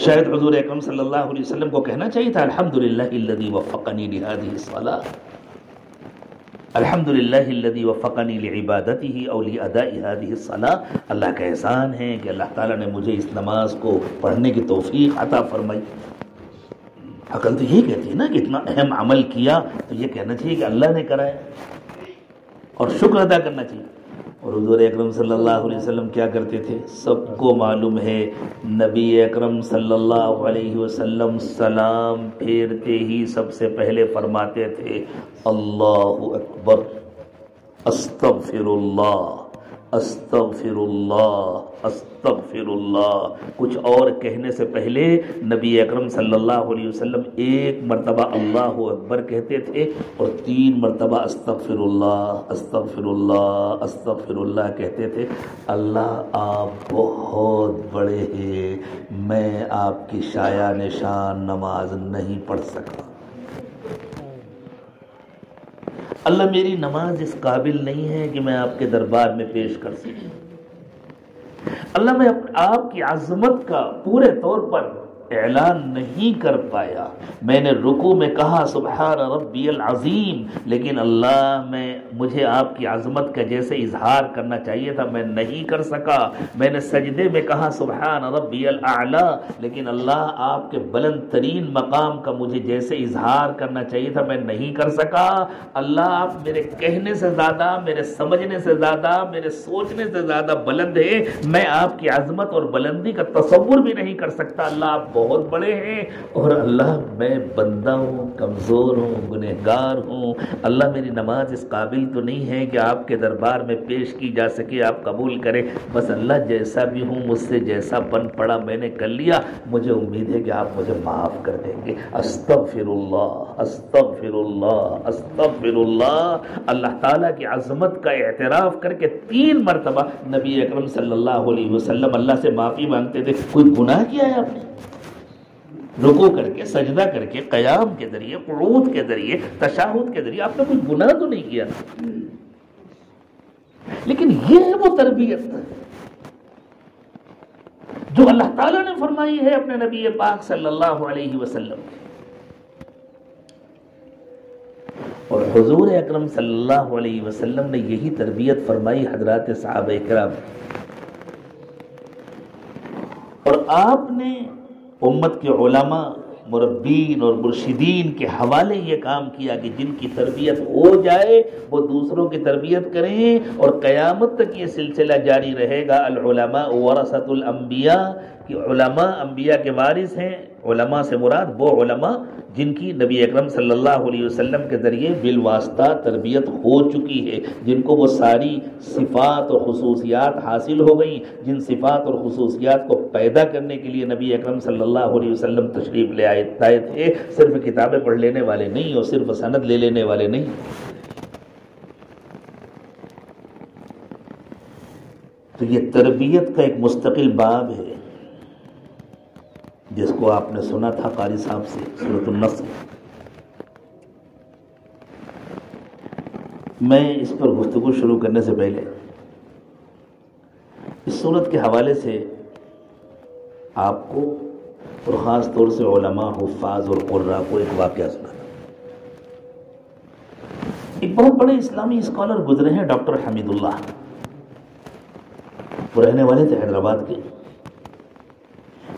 شاید حضور اکرم صلی اللہ علیہ وسلم کو کہنا چاہیے تھا الحمدللہ الذی وفقنی لہذہ الصلاۃ، الحمدللہ الذی وفقنی لعبادتہ او لاداء ہذہ الصلاۃ. اللہ کا احسان ہے کہ اللہ تعالیٰ نے مجھے اس نماز کو پڑھنے کی توفیق عطا فرمائی. عقل تو یہ کہتی ہے نا کہ اتنا اہم عمل کیا تو یہ کہنا چاہیے کہ اللہ نے کرایا اور شکر ادا کرنا چاہیے. اور حضور اکرم صلی اللہ علیہ وسلم کیا کرتے تھے؟ سب کو معلوم ہے. نبی اکرم صلی اللہ علیہ وسلم سلام پھیرتے ہی سب سے پہلے فرماتے تھے اللہ اکبر، استغفر اللہ، استغفر اللہ، استغفر اللہ. کچھ اور کہنے سے پہلے نبی اکرم صلی اللہ علیہ وسلم ایک مرتبہ اللہ اکبر کہتے تھے اور 3 مرتبہ استغفر اللہ، استغفر اللہ، استغفر اللہ کہتے تھے. اللہ آپ بہت بڑے ہیں، میں آپ کی شایع نشان نماز نہیں پڑھ سکتا. اللہ میری نماز اس قابل نہیں ہے کہ میں آپ کے دربار میں پیش کر سکوں. اللہ میں آپ کی عظمت کا پورے طور پر اعلان نہیں کر پایا. میں نے رکوع میں کہا سبحان ربی العظیم، لیکن اللہ مجھے آپ کی عظمت کا جیسے اظہار کرنا چاہیے تھا میں نہیں کر سکا. میں نے سجدے میں کہا سبحان ربی الاعلی، لیکن اللہ آپ کے بلند ترین مقام کا مجھے جیسے اظہار کرنا چاہیے تھا میں نہیں کر سکا. اللہ آپ میرے کہنے سے زیادہ، میرے سمجھنے سے زیادہ، میرے سوچنے سے زیادہ بلند ہے. میں آپ کی عظمت اور بلندی کا تصور بھی نہیں کر سکتا. اللہ آپ بہت بڑے ہیں اور اللہ میں بندہ ہوں، کمزور ہوں، گنہگار ہوں. اللہ میری نماز اس قابل تو نہیں ہے کہ آپ کے دربار میں پیش کی جا سکے، آپ قبول کریں. بس اللہ جیسا بھی ہوں مجھ سے جیسا بن پڑا میں نے کر لیا، مجھے امید ہے کہ آپ مجھے معاف کر دیں گے. استغفر اللہ، استغفر اللہ، استغفر اللہ. اللہ تعالیٰ کی عظمت کا اعتراف کر کے 3 مرتبہ نبی اکرم صلی اللہ علیہ وسلم اللہ سے معافی مانگتے تھے. کوئی گناہ کیا ہے آپ نے؟ رکوع کر کے، سجدہ کر کے، قیام کے ذریعے، قعود کے ذریعے، تشہد کے ذریعے آپ نے کوئی گناہ تو نہیں کیا. لیکن یہ ہے وہ تربیت جو اللہ تعالیٰ نے فرمائی ہے اپنے نبی پاک صلی اللہ علیہ وسلم. اور حضور اکرم صلی اللہ علیہ وسلم نے یہی تربیت فرمائی حضرات صحابہ کرام. اور آپ نے امت کے علماء مربین اور مرشدین کے حوالے یہ کام کیا کہ جن کی تربیت ہو جائے وہ دوسروں کی تربیت کریں، اور قیامت تک یہ سلسلہ جاری رہے گا۔ العلماء ورثۃ الانبیاء، کہ علماء انبیاء کے وارث ہیں۔ علماء سے مراد وہ علماء جن کی نبی اکرم صلی اللہ علیہ وسلم کے ذریعے بالواسطہ تربیت ہو چکی ہے، جن کو وہ ساری صفات اور خصوصیات حاصل ہو گئیں، جن صفات اور خصوصیات کو پیدا کرنے کے لیے نبی اکرم صلی اللہ علیہ وسلم تشریف لے آئے تھے، صرف کتابیں پڑھ لینے والے نہیں اور صرف سند لے لینے والے نہیں۔ تو یہ تربیت کا ایک مستقل باب ہے، جس کو آپ نے سنا تھا قاری صاحب سے، سورۃ النصر۔ میں اس پر گفتگو شروع کرنے سے پہلے اس سورت کے حوالے سے آپ کو اور خاص طور سے علماء، حفاظ اور قراء کو ایک واقعہ سنا تھا۔ ایک بہت بڑے اسلامی اسکالر گزرے ہیں، ڈاکٹر حمید اللہ، وہ رہنے والے تھے حیدرآباد کے،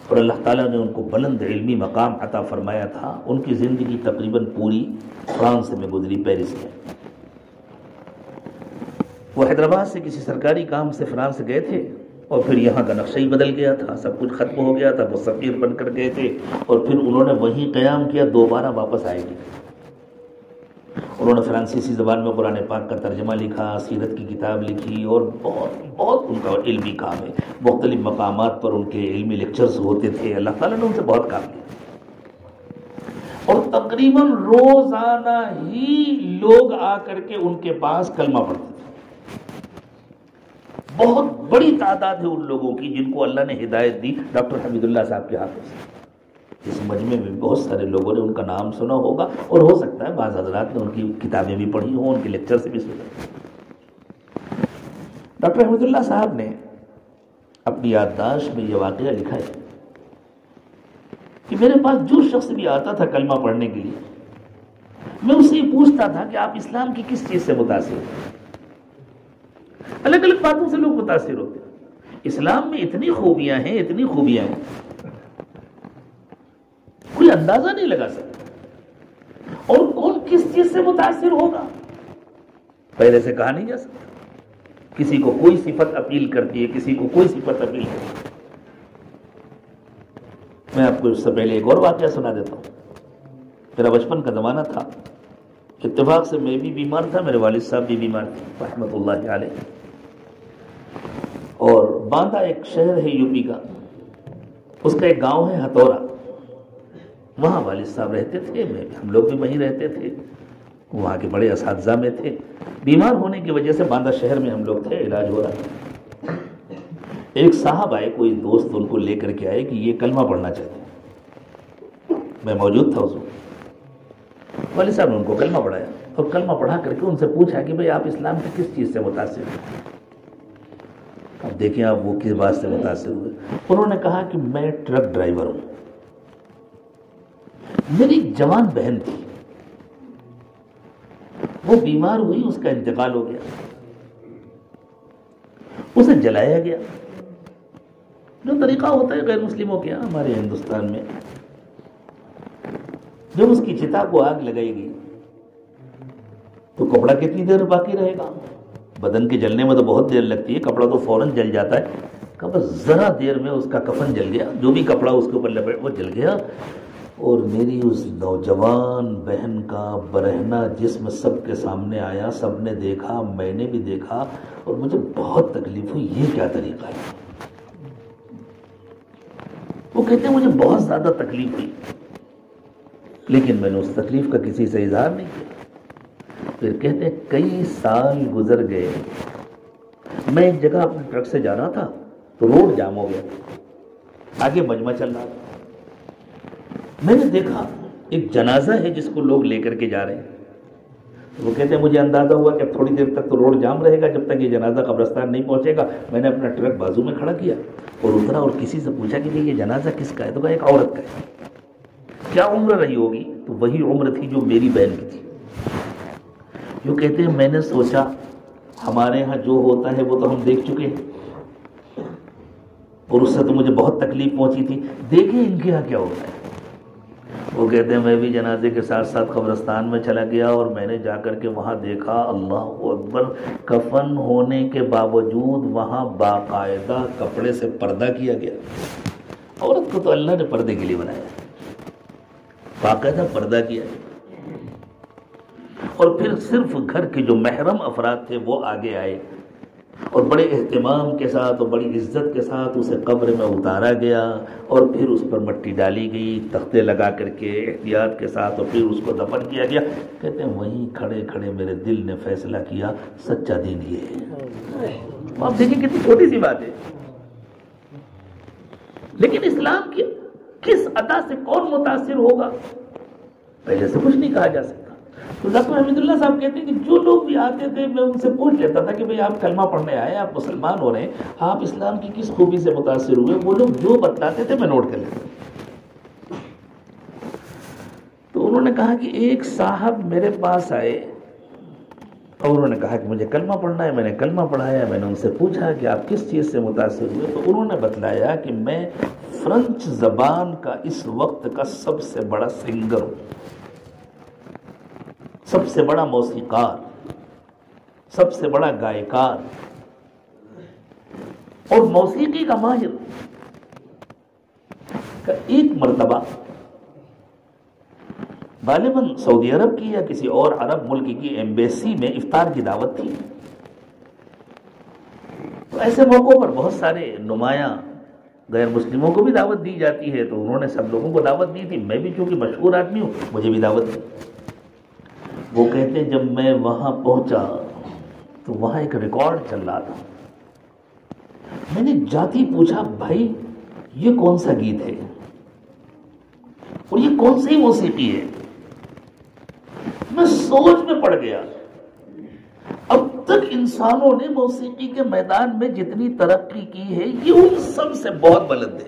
اور اللہ تعالیٰ نے ان کو بلند علمی مقام عطا فرمایا تھا۔ ان کی زندگی تقریباً پوری فرانس میں گزری، پیرس میں۔ وہ حیدرآباد سے کسی سرکاری کام سے فرانس گئے تھے، اور پھر یہاں کا نقشہ ہی بدل گیا تھا، سب کچھ ختم ہو گیا تھا، وہ سفیر بن کر گئے تھے، اور پھر انہوں نے وہیں قیام کیا، دوبارہ واپس آئے گی۔ انہوں نے فرانسیسی زبان میں قرآن پاک کا ترجمہ لکھا، سیرت کی کتاب لکھی، اور بہت ان کا علمی کام ہے۔ مختلف مقامات پر ان کے علمی لیکچرز ہوتے تھے، اللہ تعالیٰ نے ان سے بہت کام کیا، اور تقریباً روزانہ ہی لوگ آ کر کے ان کے پاس کلمہ پڑھتے تھے۔ بہت بڑی تعداد ہے ان لوگوں کی جن کو اللہ نے ہدایت دی ڈاکٹر حمید اللہ صاحب کے ہاتھوں سے۔ اس مجمع میں بہت سارے لوگوں نے ان کا نام سنا ہوگا، اور ہو سکتا ہے بعض حضرات نے ان کی کتابیں بھی پڑھی ہوں، ان کے لیکچر سے بھی سنا۔ ڈاکٹر حمید اللہ صاحب نے اپنی یادداشت میں یہ واقعہ لکھا ہے کہ میرے پاس جو شخص بھی آتا تھا کلمہ پڑھنے کے لیے، میں اس سے یہ پوچھتا تھا کہ آپ اسلام کی کس چیز سے متاثر ہیں۔ الگ الگ باتوں سے لوگ متاثر ہوتے ہیں۔ اسلام میں اتنی خوبیاں ہیں، اتنی خوبیاں ہیں، کوئی اندازہ نہیں لگا سکتا، اور کون کس چیز سے متاثر ہوگا پہلے سے کہا نہیں جا سکتا۔ کسی کو کوئی صفت اپیل کرتی ہے، کسی کو کوئی صفت اپیل کرتی ہے۔ میں آپ کو اس سے پہلے ایک اور واقعہ سنا دیتا ہوں۔ میرا بچپن کا زمانہ تھا، اتفاق سے میں بھی بیمار تھا، میرے والد صاحب بھی بیمار تھے رحمۃ اللہ علیہ، اور باندھا ایک شہر ہے یو پی کا، اس کا ایک گاؤں ہے ہتھورا، وہاں والد صاحب رہتے تھے، ہم لوگ بھی وہیں رہتے تھے، وہاں کے بڑے اساتذہ میں تھے۔ بیمار ہونے کی وجہ سے باندھا شہر میں ہم لوگ تھے، علاج ہو رہا تھا۔ ایک صاحب آئے، کوئی دوست ان کو لے کر کے آئے کہ یہ کلمہ پڑھنا چاہتے ہیں۔ میں موجود تھا اس وقت۔ والد صاحب نے ان کو کلمہ پڑھایا، اور کلمہ پڑھا کر کے ان سے پوچھا کہ بھئی آپ اسلام کی کس چیز سے متاثر ہیں؟ اب دیکھیں آپ وہ کس بات سے متاثر ہوئے۔ انہوں نے کہا کہ میں ٹرک ڈرائیور ہوں، میری جوان بہن تھی، وہ بیمار ہوئی، اس کا انتقال ہو گیا، اسے جلایا گیا، جو طریقہ ہوتا ہے غیر مسلموں کے یہاں، ہمارے ہندوستان میں جب اس کی چتا کو آگ لگائی گئی تو کپڑا کتنی دیر باقی رہے گا؟ بدن کے جلنے میں تو بہت دیر لگتی ہے، کپڑا تو فوراً جل جاتا ہے، بس ذرا دیر میں اس کا کفن جل گیا، جو بھی کپڑا اس کے اوپر لپیٹ وہ جل گیا، اور میری اس نوجوان بہن کا برہنہ جسم سب کے سامنے آیا، سب نے دیکھا، میں نے بھی دیکھا، اور مجھے بہت تکلیف ہوئی، یہ کیا طریقہ ہے؟ وہ کہتے ہیں مجھے بہت زیادہ تکلیف ہوئی، لیکن میں نے اس تکلیف کا کسی سے اظہار نہیں کیا۔ پھر کہتے ہیں کئی سال گزر گئے، میں ایک جگہ اپنے ٹرک سے جا رہا تھا تو روڈ جام ہو گیا، آگے مجمع چل رہا تھا، میں نے دیکھا ایک جنازہ ہے جس کو لوگ لے کر کے جا رہے ہیں۔ وہ کہتے ہیں مجھے اندازہ ہوا کہ اب تھوڑی دیر تک تو روڈ جام رہے گا، جب تک یہ جنازہ قبرستان نہیں پہنچے گا۔ میں نے اپنا ٹرک بازو میں کھڑا کیا اور اترا، اور کسی سے پوچھا کہ یہ جنازہ کس کا ہے؟ تو کہا ایک عورت کا ہے۔ کیا عمر رہی ہوگی؟ تو وہی عمر تھی جو میری بہن کی تھی۔ جو کہتے ہیں میں نے سوچا ہمارے ہاں جو ہوتا ہے وہ تو ہم دیکھ چکے ہیں، اور اس سے تو مجھے بہت تکلیف پہنچی تھی، دیکھیں ان کے یہاں کیا ہوتا ہے۔ وہ کہتے ہیں میں بھی جنازے کے ساتھ ساتھ قبرستان میں چلا گیا اور میں نے جا کر کے وہاں دیکھا اللہ اکبر، کفن ہونے کے باوجود وہاں باقاعدہ کپڑے سے پردہ کیا گیا۔ عورت کو تو اللہ نے پردے کے لیے بنایا، باقاعدہ پردہ کیا، اور پھر صرف گھر کے جو محرم افراد تھے وہ آگے آئے اور بڑے اہتمام کے ساتھ اور بڑی عزت کے ساتھ اسے قبر میں اتارا گیا، اور پھر اس پر مٹی ڈالی گئی تختے لگا کر کے احتیاط کے ساتھ، اور پھر اس کو دفن کیا گیا۔ کہتے ہیں وہیں کھڑے کھڑے میرے دل نے فیصلہ کیا سچا دین یہ ہے۔ آپ دیکھیں کتنی چھوٹی سی بات ہے، لیکن اسلام کی کس ادا سے کون متاثر ہوگا پہلے سے کچھ نہیں کہا جا سکتا۔ تو ڈاکٹر حمید اللہ صاحب کہتے ہیں کہ جو لوگ بھی آتے تھے میں ان سے پوچھ لیتا تھا کہ بھئی آپ کلمہ پڑھنے آئے، آپ مسلمان ہو رہے ہیں، آپ اسلام کی کس خوبی سے متاثر ہوئے؟ وہ لوگ جو بتلاتے تھے میں نوٹ کر لیتا۔ تو انہوں نے کہا کہ ایک صاحب میرے پاس آئے اور انہوں نے کہا کہ مجھے کلمہ پڑھنا ہے، میں نے کلمہ پڑھایا، میں نے ان سے پوچھا کہ آپ کس چیز سے متاثر ہوئے؟ تو انہوں نے بتلایا کہ میں فرنچ زبان کا اس وقت کا سب سے بڑا سنگر ہوں، سب سے بڑا موسیقار، سب سے بڑا گائیکار اور موسیقی کا ماہر۔ ایک مرتبہ غالباً سعودی عرب کی یا کسی اور عرب ملک کی ایمبیسی میں افطار کی دعوت تھی، تو ایسے موقعوں پر بہت سارے نمایاں غیر مسلموں کو بھی دعوت دی جاتی ہے، تو انہوں نے سب لوگوں کو دعوت دی تھی، میں بھی چونکہ مشہور آدمی ہوں مجھے بھی دعوت دی۔ وہ کہتے ہیں جب میں وہاں پہنچا تو وہاں ایک ریکارڈ چل رہا تھا، میں نے جاتی پوچھا بھائی یہ کون سا گیت ہے اور یہ کون سی موسیقی ہے؟ میں سوچ میں پڑ گیا، اب تک انسانوں نے موسیقی کے میدان میں جتنی ترقی کی ہے یہ ان سب سے بہت بلند ہے۔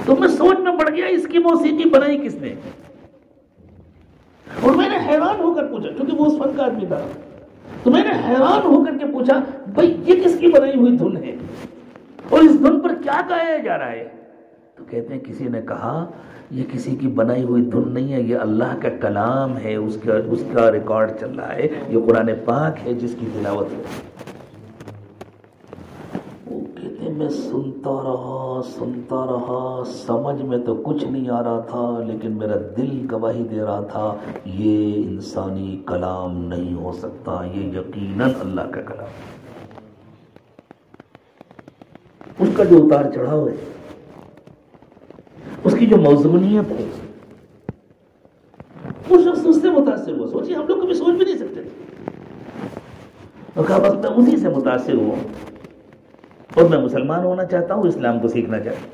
تو میں سوچ میں پڑ گیا اس کی موسیقی بنائی کس نے؟ اور میں نے حیران ہو کر پوچھا، کیونکہ وہ اس فن کا آدمی تھا، تو میں نے حیران ہو کر کے پوچھا بھائی یہ کس کی بنائی ہوئی دھن ہے اور اس دھن پر کیا گایا جا رہا ہے؟ تو کہتے ہیں کسی نے کہا یہ کسی کی بنائی ہوئی دھن نہیں ہے، یہ اللہ کا کلام ہے، اس کا ریکارڈ چل رہا ہے، یہ قرآن پاک ہے جس کی تلاوت ہے۔ وہ کہتے ہیں میں سنتا رہا، سمجھ میں تو کچھ نہیں آ رہا تھا، لیکن میرا دل گواہی دے رہا تھا یہ انسانی کلام نہیں ہو سکتا، یہ یقیناً اللہ کا کلام ہے۔ اس کا جو اتار چڑھاؤ ہے، اس کی جو موزونیت ہے، وہ شخص اس سے متاثر ہوا۔ سوچیے ہم لوگ کبھی سوچ بھی نہیں سکتے اور کہا بس میں اسی سے متاثر ہوا اور میں مسلمان ہونا چاہتا ہوں، اسلام کو سیکھنا چاہتا ہوں۔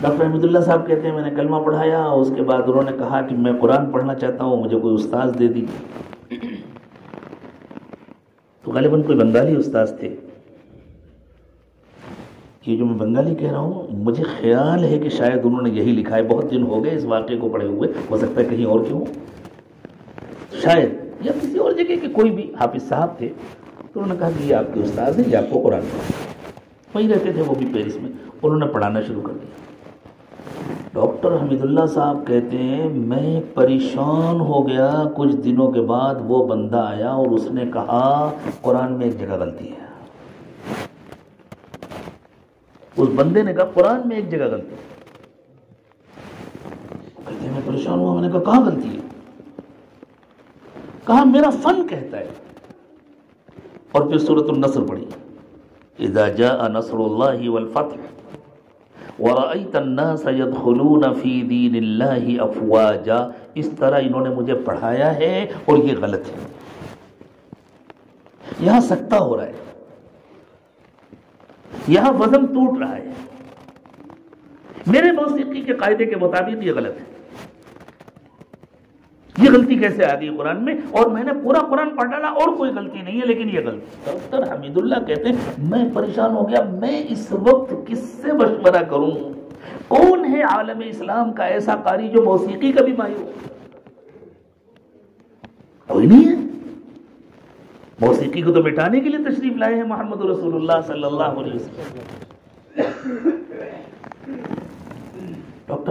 ڈاکٹر حمید اللہ صاحب کہتے ہیں میں نے کلمہ پڑھایا، اس کے بعد انہوں نے کہا کہ میں قرآن پڑھنا چاہتا ہوں، مجھے کوئی استاذ دے دیجیے۔ تو غالباً کوئی بنگالی استاذ تھے۔ یہ جو میں بنگالی کہہ رہا ہوں مجھے خیال ہے کہ شاید انہوں نے یہی لکھا ہے، بہت دن ہو گئے اس واقعے کو پڑھے ہوئے، ہو سکتا ہے کہیں اور کیوں شاید، یا کسی اور جگہ کے کوئی بھی حافظ صاحب تھے۔ تو انہوں نے کہا کہ یہ آپ کے استاد ہیں، یہ آپ کو قرآن پڑھائیں۔ وہیں رہتے تھے وہ بھی پیرس میں، انہوں نے پڑھانا شروع کر دیا۔ ڈاکٹر حمید اللہ صاحب کہتے ہیں میں پریشان ہو گیا، کچھ دنوں کے بعد وہ بندہ آیا اور اس نے کہا قرآن میں ایک جگہ غلطی ہے۔ اس بندے نے کہا قرآن میں ایک جگہ غلطی ہے۔ کہتے ہیں میں پریشان ہوا، میں نے کہا کہاں غلطی ہے؟ کہا میرا فن کہتا ہے، اور پھر سورۃ النصر پڑھی، اذا جاء نصر اللہ والفتح ورأيت الناس يدخلون في دین اللہ افواجا۔ اس طرح انہوں نے مجھے پڑھایا ہے اور یہ غلط ہے، یہاں سکتہ ہو رہا ہے، یہاں وزن ٹوٹ رہا ہے، میرے موسیقی کے قاعدے کے مطابق یہ غلط ہے۔ یہ غلطی کیسے آ گئی قرآن میں؟ اور میں نے پورا قرآن پڑھ ڈالا اور کوئی غلطی نہیں ہے، لیکن یہ غلطی۔ ڈاکٹر حمید اللہ کہتے ہیں میں پریشان ہو گیا، میں اس وقت کس سے مشورہ کروں؟ کون ہے عالم اسلام کا ایسا قاری جو موسیقی کا بھی ماہر ہو؟ کوئی نہیں ہے۔ موسیقی کو تو مٹانے کے لیے تشریف لائے ہیں محمد رسول اللہ صلی اللہ علیہ وسلم۔ ڈاکٹر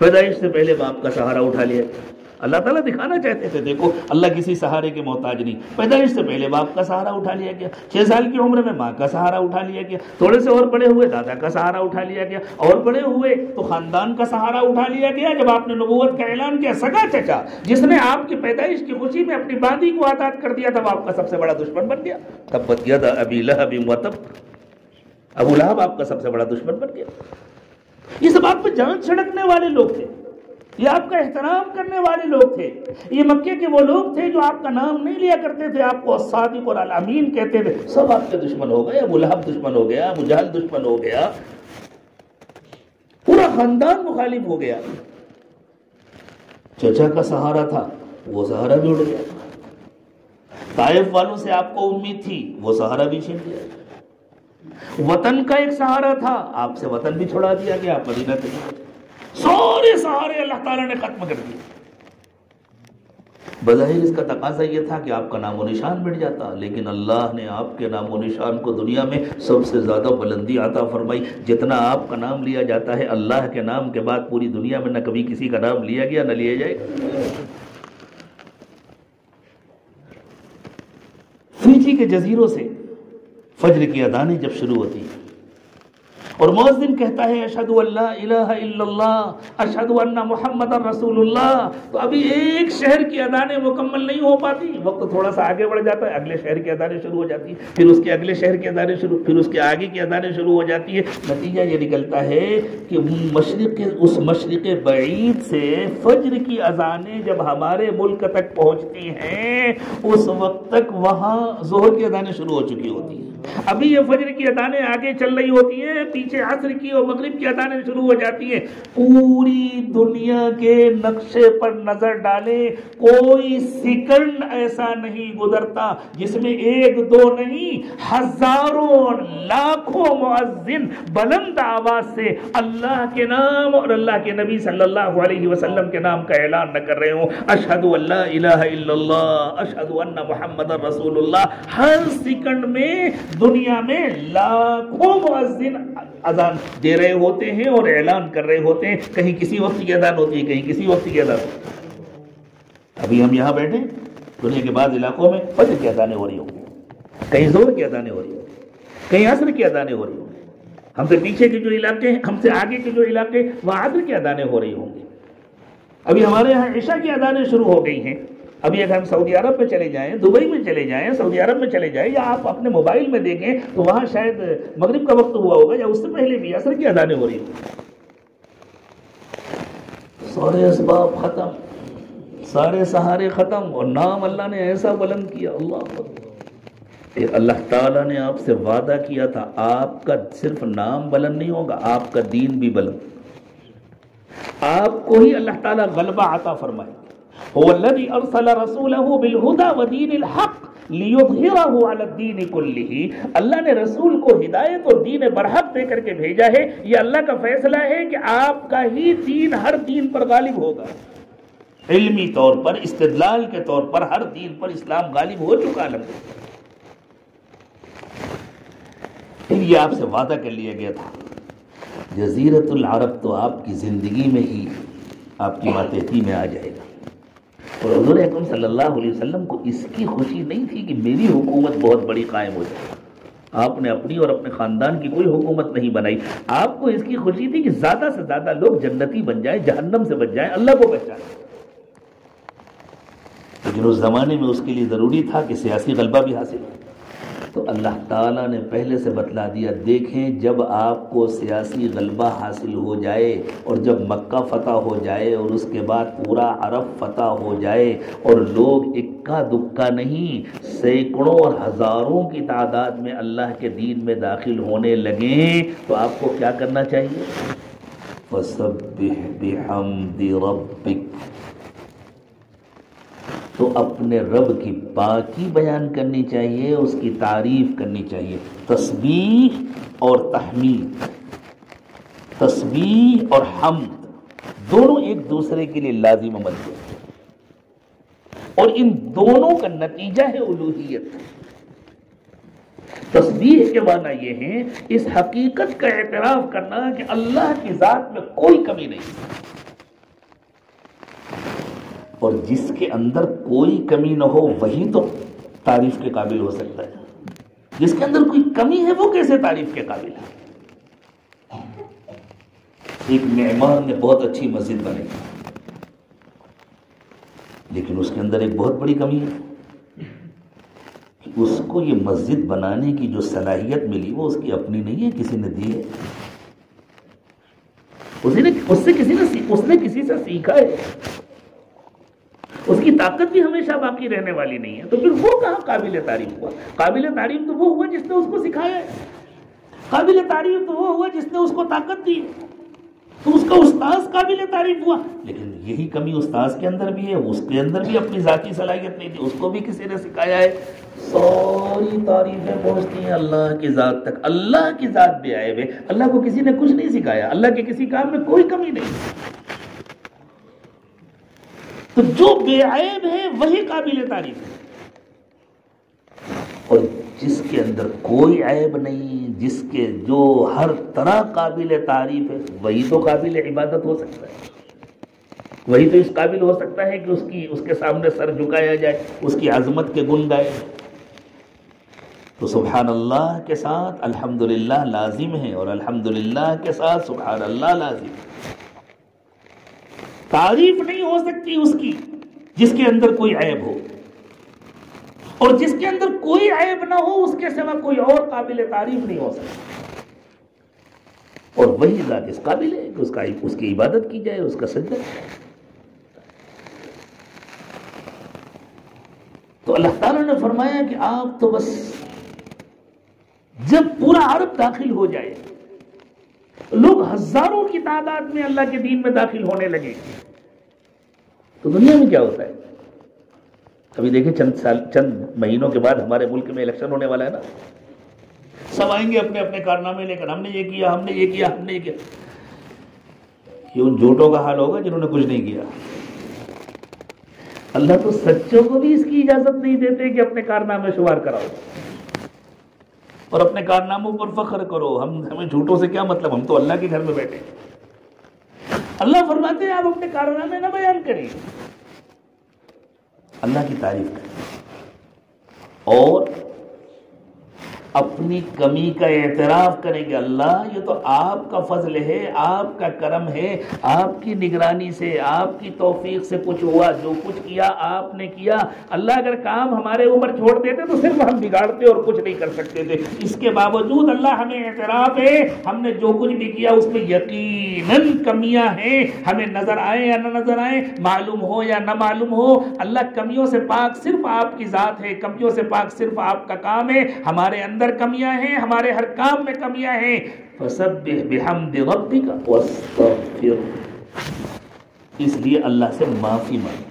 پیدائش سے پہلے باپ کا سہارا اٹھا لیا. اللہ تعالیٰ دکھانا چاہتے تھے دیکھو اللہ کسی سہارے کے محتاج نہیں. پیدائش سے پہلے باپ کا سہارا اٹھا لیا گیا, 6 سال کی عمر میں ماں کا سہارا اٹھا لیا گیا, تھوڑے سے اور بڑے ہوئے دادا کا سہارا اٹھا لیا گیا, اور بڑے ہوئے تو خاندان کا سہارا اٹھا لیا گیا. جب آپ نے نبوت کا اعلان کیا, سگا چچا جس نے آپ کی پیدائش کی خوشی میں اپنی باندی کو آزاد کر دیا, تب آپ کا سب سے بڑا دشمن بن گیا. تبت یدا ابی لہب وتب, ابو لہب آپ کا سب سے بڑا دشمن بن گیا. یہ سب آپ پہ جان چھڑکنے والے لوگ تھے, یہ آپ کا احترام کرنے والے لوگ تھے. یہ مکے کے وہ لوگ تھے جو آپ کا نام نہیں لیا کرتے تھے, آپ کو الصادق اور الامین کہتے تھے. سب آپ کے دشمن ہو گئے. ابو لہب دشمن ہو گیا, ابو جہل دشمن ہو گیا, پورا خاندان مخالف ہو گیا. چچا کا سہارا تھا وہ سہارا بھی اڑ گیا. طائف والوں سے آپ کو امید تھی وہ سہارا بھی چھین گیا. وطن کا ایک سہارا تھا, آپ سے وطن بھی چھڑا دیا گیا, آپ مدینہ تک. سارے سہارے اللہ تعالیٰ نے ختم کر دیے. بظاہر اس کا تقاضا یہ تھا کہ آپ کا نام و نشان مٹ جاتا, لیکن اللہ نے آپ کے نام و نشان کو دنیا میں سب سے زیادہ بلندی عطا فرمائی. جتنا آپ کا نام لیا جاتا ہے اللہ کے نام کے بعد پوری دنیا میں نہ کبھی کسی کا نام لیا گیا نہ لیا جائے گا. فیجی کے جزیروں سے فجر کی اذانیں جب شروع ہوتی ہیں اور مؤذن کہتا ہے اشہد ان لا الہ الا اللہ اشہد ان محمد رسول اللہ, تو ابھی ایک شہر کی اذانیں مکمل نہیں ہو پاتی. وقت تھوڑا سا آگے بڑھ جاتا ہے, اگلے شہر کی اذانیں شروع ہو جاتی ہیں, پھر اس کے اگلے شہر کی اذانیں شروع, پھر اس کے آگے کی اذانیں شروع ہو جاتی ہے. نتیجہ یہ نکلتا ہے کہ اس مشرق بعید سے فجر کی اذانیں جب ہمارے ملک تک پہنچتی ہیں اس وقت تک وہاں ظہر کی اذانیں شروع ہو چکی ہوتی ہیں. ابھی یہ فجر کی اذانیں آگے چل رہی ہوتی ہیں, پیچھے عصر کی اور مغرب کی اذانیں شروع ہو جاتی ہیں. پوری دنیا کے نقشے پر نظر ڈالیں, کوئی سیکنڈ ایسا نہیں گزرتا جس میں ایک دو نہیں ہزاروں لاکھوں مؤذن بلند آواز سے اللہ کے نام اور اللہ کے نبی صلی اللہ علیہ وسلم کے نام کا اعلان نہ کر رہے ہوں. اشہد ان لا الہ الا اللہ اشہد ان محمد رسول اللہ. ہر سیکنڈ میں دنیا میں لاکھوں مؤذن اذان دے رہے ہوتے ہیں اور اعلان کر رہے ہوتے ہیں. کہیں کسی وقت کی اذان ہوتی ہے, کہیں کسی وقت کی اذان ہوتی ہے. ابھی ہم یہاں بیٹھے, دنیا کے بعض علاقوں میں فجر کی اذانیں ہو رہی ہوں, کہیں ظہر کی اذانیں ہو رہی ہوں, کہیں عصر کی اذانیں ہو رہی ہوں. ہم سے پیچھے کے جو علاقے ہیں, ہم سے آگے کے جو علاقے, وہاں عصر کی اذانیں ہو رہی ہوں گی. ابھی ہمارے یہاں عشاء کی اذانیں شروع ہو گئی ہیں. ابھی اگر ہم سعودی عرب میں چلے جائیں, دبئی میں چلے جائیں, سعودی عرب میں چلے جائیں, یا آپ اپنے موبائل میں دیکھیں تو وہاں شاید مغرب کا وقت ہوا ہوگا یا اس سے پہلے بھی عصر کی اذانیں ہو رہی ہوں. سارے اسباب ختم, سارے سہارے ختم, اور نام اللہ نے ایسا بلند کیا. اللہ تعالیٰ نے آپ سے وعدہ کیا تھا آپ کا صرف نام بلند نہیں ہوگا, آپ کا دین بھی بلند. آپ کو ہی اللہ تعالیٰ غلبہ عطا فرمائے. هو الذي ارسل رسوله بالهدى ودين الحق ليظهره على الدين كله. اللہ نے رسول کو ہدایت اور دین برحق دے کر کے بھیجا ہے. یہ اللہ کا فیصلہ ہے کہ آپ کا ہی دین ہر دین پر غالب ہوگا. علمی طور پر, استدلال کے طور پر ہر دین پر اسلام غالب ہو چکا. الحمدللہ پھر یہ آپ سے وعدہ کر لیا گیا تھا جزیرۃ العرب تو آپ کی زندگی میں ہی آپ کی ماتحتی میں آ جائے گا. اور حضور اکرم صلی اللہ علیہ وسلم کو اس کی خوشی نہیں تھی کہ میری حکومت بہت بڑی قائم ہو جائے. آپ نے اپنی اور اپنے خاندان کی کوئی حکومت نہیں بنائی. آپ کو اس کی خوشی تھی کہ زیادہ سے زیادہ لوگ جنتی بن جائیں, جہنم سے بچ جائیں, اللہ کو پہچانیں. لیکن اس زمانے میں اس کے لیے ضروری تھا کہ سیاسی غلبہ بھی حاصل ہو. تو اللہ تعالیٰ نے پہلے سے بتلا دیا, دیکھیں جب آپ کو سیاسی غلبہ حاصل ہو جائے اور جب مکہ فتح ہو جائے اور اس کے بعد پورا عرب فتح ہو جائے اور لوگ اکا دکا نہیں سینکڑوں اور ہزاروں کی تعداد میں اللہ کے دین میں داخل ہونے لگیں, تو آپ کو کیا کرنا چاہیے؟ فَسَبِّحْ بِحَمْدِ رَبِّكَ. تو اپنے رب کی پاکی بیان کرنی چاہیے, اس کی تعریف کرنی چاہیے. تسبیح اور تحمید, تسبیح اور حمد دونوں ایک دوسرے کے لیے لازم عمل ہے, اور ان دونوں کا نتیجہ ہے الوہیت. تسبیح کے معنی یہ ہے اس حقیقت کا اعتراف کرنا کہ اللہ کی ذات میں کوئی کمی نہیں, اور جس کے اندر کوئی کمی نہ ہو وہی تو تعریف کے قابل ہو سکتا ہے. جس کے اندر کوئی کمی ہے وہ کیسے تعریف کے قابل ہے؟ ایک معمار نے بہت اچھی مسجد بنائی لیکن اس کے اندر ایک بہت بڑی کمی ہے کہ اس کو یہ مسجد بنانے کی جو صلاحیت ملی وہ اس کی اپنی نہیں ہے، کسی نے دی ہے. اس نے کسی سے سیکھا ہے. اس کی طاقت بھی ہمیشہ باقی رہنے والی نہیں ہے. تو پھر وہ کہاں قابل تعریف ہوا؟ قابل تعریف تو وہ ہوا جس نے اس کو سکھایا ہے. قابل تعریف تو وہ ہوا جس نے اس کو طاقت دی. تو اس کا استاذ قابل تعریف ہوا. لیکن یہی کمی استاذ کے اندر بھی ہے، اس کے اندر بھی اپنی ذاتی صلاحیت نہیں تھی، اس کو بھی کسی نے سکھایا ہے. ساری تعریفیں پہنچتی ہیں اللہ کی ذات تک. اللہ کی ذات بھی عیب ہے، اللہ کو کسی نے کچھ نہیں سکھایا، اللہ کے کسی کام میں کوئی کمی نہیں. تو جو بے عیب ہے وہی قابل تعریف ہے، اور جس کے اندر کوئی عیب نہیں، جس کے جو ہر طرح قابل تعریف ہے وہی تو قابل عبادت ہو سکتا ہے. وہی تو اس قابل ہو سکتا ہے کہ اس کے سامنے سر جھکایا جائے، اس کی عظمت کے گن گائے. تو سبحان اللہ کے ساتھ الحمدللہ لازم ہے، اور الحمدللہ کے ساتھ سبحان اللہ لازم ہے. تعریف نہیں ہو سکتی اس کی جس کے اندر کوئی عیب ہو، اور جس کے اندر کوئی عیب نہ ہو اس کے سوا کوئی اور قابل تعریف نہیں ہو سکتا. اور وہی ذات اس قابل ہے کہ اس کی عبادت کی جائے، اس کا سجدہ کیا جائے. تو اللہ تعالیٰ نے فرمایا کہ آپ تو بس جب پورا عرب داخل ہو جائے، لوگ ہزاروں کی تعداد میں اللہ کے دین میں داخل ہونے لگے، تو دنیا میں کیا ہوتا ہے؟ ابھی دیکھیں چند مہینوں کے بعد ہمارے ملک میں الیکشن ہونے والا ہے نا. سب آئیں گے اپنے اپنے کارنامے لے کر، ہم نے یہ کیا، ہم نے یہ کیا، ہم نے یہ کیا. یہ ان جھوٹوں کا حال ہوگا جنہوں نے کچھ نہیں کیا. اللہ تو سچوں کو بھی اس کی اجازت نہیں دیتے کہ اپنے کارنامے شمار کراؤ اور اپنے کارناموں پر فخر کرو. ہمیں جھوٹوں سے کیا مطلب، ہم تو اللہ کے گھر میں بیٹھے. اللہ فرماتے ہیں آپ اپنے کارنامے نہ بیان کریں، اللہ کی تعریف کریں اور اپنی کمی کا اعتراف کریں کہ اللہ یہ تو آپ کا فضل ہے، آپ کا کرم ہے، آپ کی نگرانی سے، آپ کی توفیق سے کچھ ہوا. جو کچھ کیا آپ نے کیا. اللہ اگر کام ہمارے اوپر چھوڑ دیتے تو صرف ہم بگاڑتے اور کچھ نہیں کر سکتے تھے. اس کے باوجود اللہ ہمیں اعتراف ہے ہم نے جو کچھ بھی کیا اس میں یقیناً کمیاں ہیں، ہمیں نظر آئے یا نہ نظر آئے، معلوم ہو یا نہ معلوم ہو. اللہ کمیوں سے پاک صرف آپ کی ذات ہے، کمیوں سے پاک صرف آپ کا کام ہے. ہمارے اندر کمیاں ہیں، ہمارے ہر کام میں کمیاں ہیں. فسبح بحمد ربک واستغفر، اس لیے اللہ سے معافی مانگیں.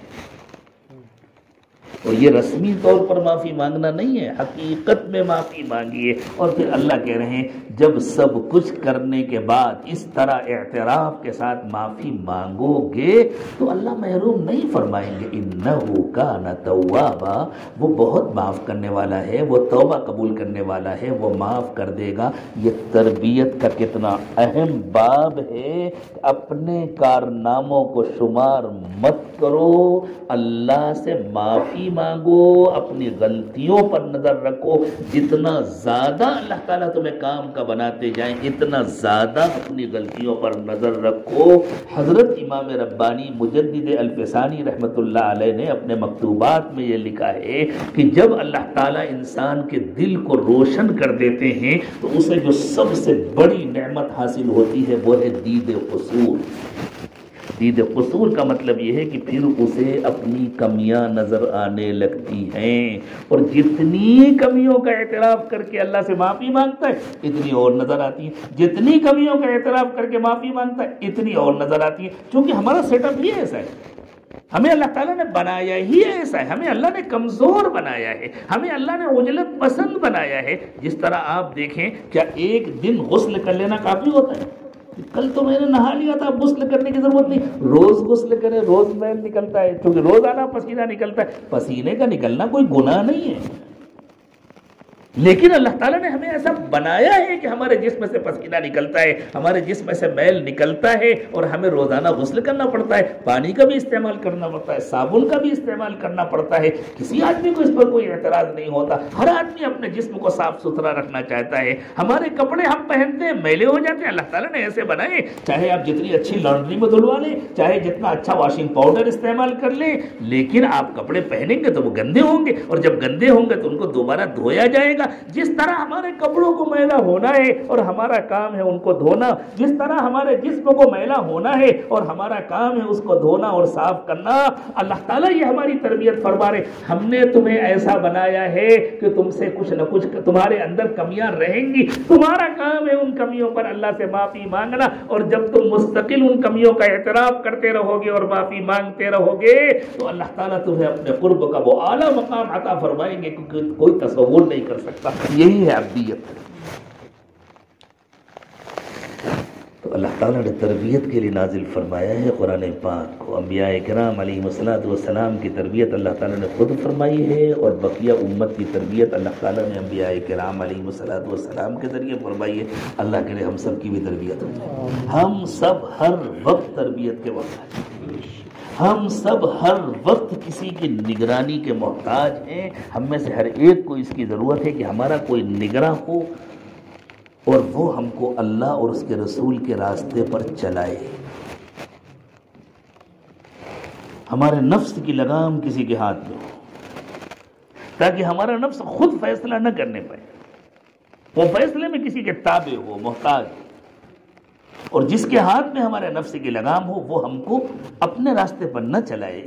اور یہ رسمی طور پر معافی مانگنا نہیں ہے، حقیقت میں معافی مانگیے. اور پھر اللہ کہہ رہے ہیں جب سب کچھ کرنے کے بعد اس طرح اعتراف کے ساتھ معافی مانگو گے تو اللہ محروم نہیں فرمائیں گے. انہ کان توابا، وہ بہت معاف کرنے والا ہے، وہ توبہ قبول کرنے والا ہے، وہ معاف کر دے گا. یہ تربیت کا کتنا اہم باب ہے. اپنے کارناموں کو شمار مت کرو، اللہ سے معافی مانگو، اپنی غلطیوں پر نظر رکھو. جتنا زیادہ اللہ تعالیٰ تمہیں کام کا بناتے جائیں اتنا زیادہ اپنی غلطیوں پر نظر رکھو. حضرت امام ربانی مجدد الفسانی رحمۃ اللہ علیہ نے اپنے مکتوبات میں یہ لکھا ہے کہ جب اللہ تعالیٰ انسان کے دل کو روشن کر دیتے ہیں تو اسے جو سب سے بڑی نعمت حاصل ہوتی ہے وہ ہے دید قصور. دید قصور کا مطلب یہ ہے کہ پھر اسے اپنی کمیاں نظر آنے لگتی ہیں، اور جتنی کمیوں کا اعتراف کر کے اللہ سے معافی مانگتا ہے اتنی اور نظر آتی ہیں، جتنی کمیوں کا اعتراف کر کے معافی مانگتا ہے اتنی اور نظر آتی ہیں. کیونکہ ہمارا سیٹ اپ یہ ایسا ہے، ہمیں اللہ تعالیٰ نے بنایا ہی ایسا ہے، ہمیں اللہ نے کمزور بنایا ہے، ہمیں اللہ نے عجلت پسند بنایا ہے. جس طرح آپ دیکھیں کیا ایک دن غسل کر لینا کافی ہوتا ہے؟ کل تو میں نے نہا لیا تھا، اب غسل کرنے کی ضرورت نہیں. روز غسل کرے، روز میل نکلتا ہے، کیونکہ روزانہ پسینہ نکلتا ہے. پسینے کا نکلنا کوئی گناہ نہیں ہے. لیکن اللہ تعالیٰ نے ہمیں ایسا بنایا ہے کہ ہمارے جسم سے پسینہ نکلتا ہے، ہمارے جسم سے میل نکلتا ہے، اور ہمیں روزانہ غسل کرنا پڑتا ہے، پانی کا بھی استعمال کرنا پڑتا ہے، صابن کا بھی استعمال کرنا پڑتا ہے۔ کسی آدمی کو اس پر کوئی اعتراض نہیں ہوتا، ہر آدمی اپنے جسم کو صاف ستھرا رکھنا چاہتا ہے۔ ہمارے کپڑے ہم پہنتے ہیں میلے ہو جاتے ہیں، اللہ تعالیٰ نے ایسے بنائے، چاہے آپ جتنی اچھی لانڈری میں دھلوا لیں، چاہے جتنا اچھا واشنگ پاؤڈر استعمال کر لیں، لیکن آپ کپڑے پہنیں گے تو وہ گندے ہوں گے، اور جب گندے ہوں گے تو ان کو دوبارہ دھویا جائے گا۔ جس طرح ہمارے کپڑوں کو میلا ہونا ہے اور ہمارا کام ہے ان کو دھونا، جس طرح ہمارے جسم کو میلا ہونا ہے اور ہمارا کام ہے اس کو دھونا اور صاف کرنا، اللہ تعالیٰ یہ ہماری تربیت فرما رہے۔ ہم نے تمہیں ایسا بنایا ہے کہ تم سے کچھ نہ کچھ تمہارے اندر کمیاں رہیں گی، تمہارا کام ہے ان کمیوں پر اللہ سے معافی مانگنا، اور جب تم مستقل ان کمیوں کا اعتراف کرتے رہو گے اور معافی مانگتے رہو گے تو اللہ تعالیٰ تمہیں اپنے قرب کا وہ اعلیٰ مقام عطا فرمائیں گے کیونکہ کوئی تصور نہیں کر سکتا۔ یہی ہے عبدیت۔ تو اللہ تعالیٰ نے تربیت کے لیے نازل فرمایا ہے قرآن پاک کو۔ انبیاء کرام علیہ السلام کی تربیت اللہ تعالیٰ نے خود فرمائی ہے، اور بقیہ امت کی تربیت اللہ تعالیٰ نے انبیاء کرام علیہ السلام کے ذریعے فرمائی ہے۔ اللہ کے لیے ہم سب کی بھی تربیت ہو، ہم سب ہر وقت تربیت کے محتاج ہیں، ہم سب ہر وقت کسی کی نگرانی کے محتاج ہیں۔ ہم میں سے ہر ایک کو اس کی ضرورت ہے کہ ہمارا کوئی نگراں ہو اور وہ ہم کو اللہ اور اس کے رسول کے راستے پر چلائے۔ ہمارے نفس کی لگام کسی کے ہاتھ میں ہو، تاکہ ہمارا نفس خود فیصلہ نہ کرنے پائے، وہ فیصلے میں کسی کے تابع ہو، محتاج ہو، اور جس کے ہاتھ میں ہمارے نفس کی لگام ہو وہ ہم کو اپنے راستے پر نہ چلائے۔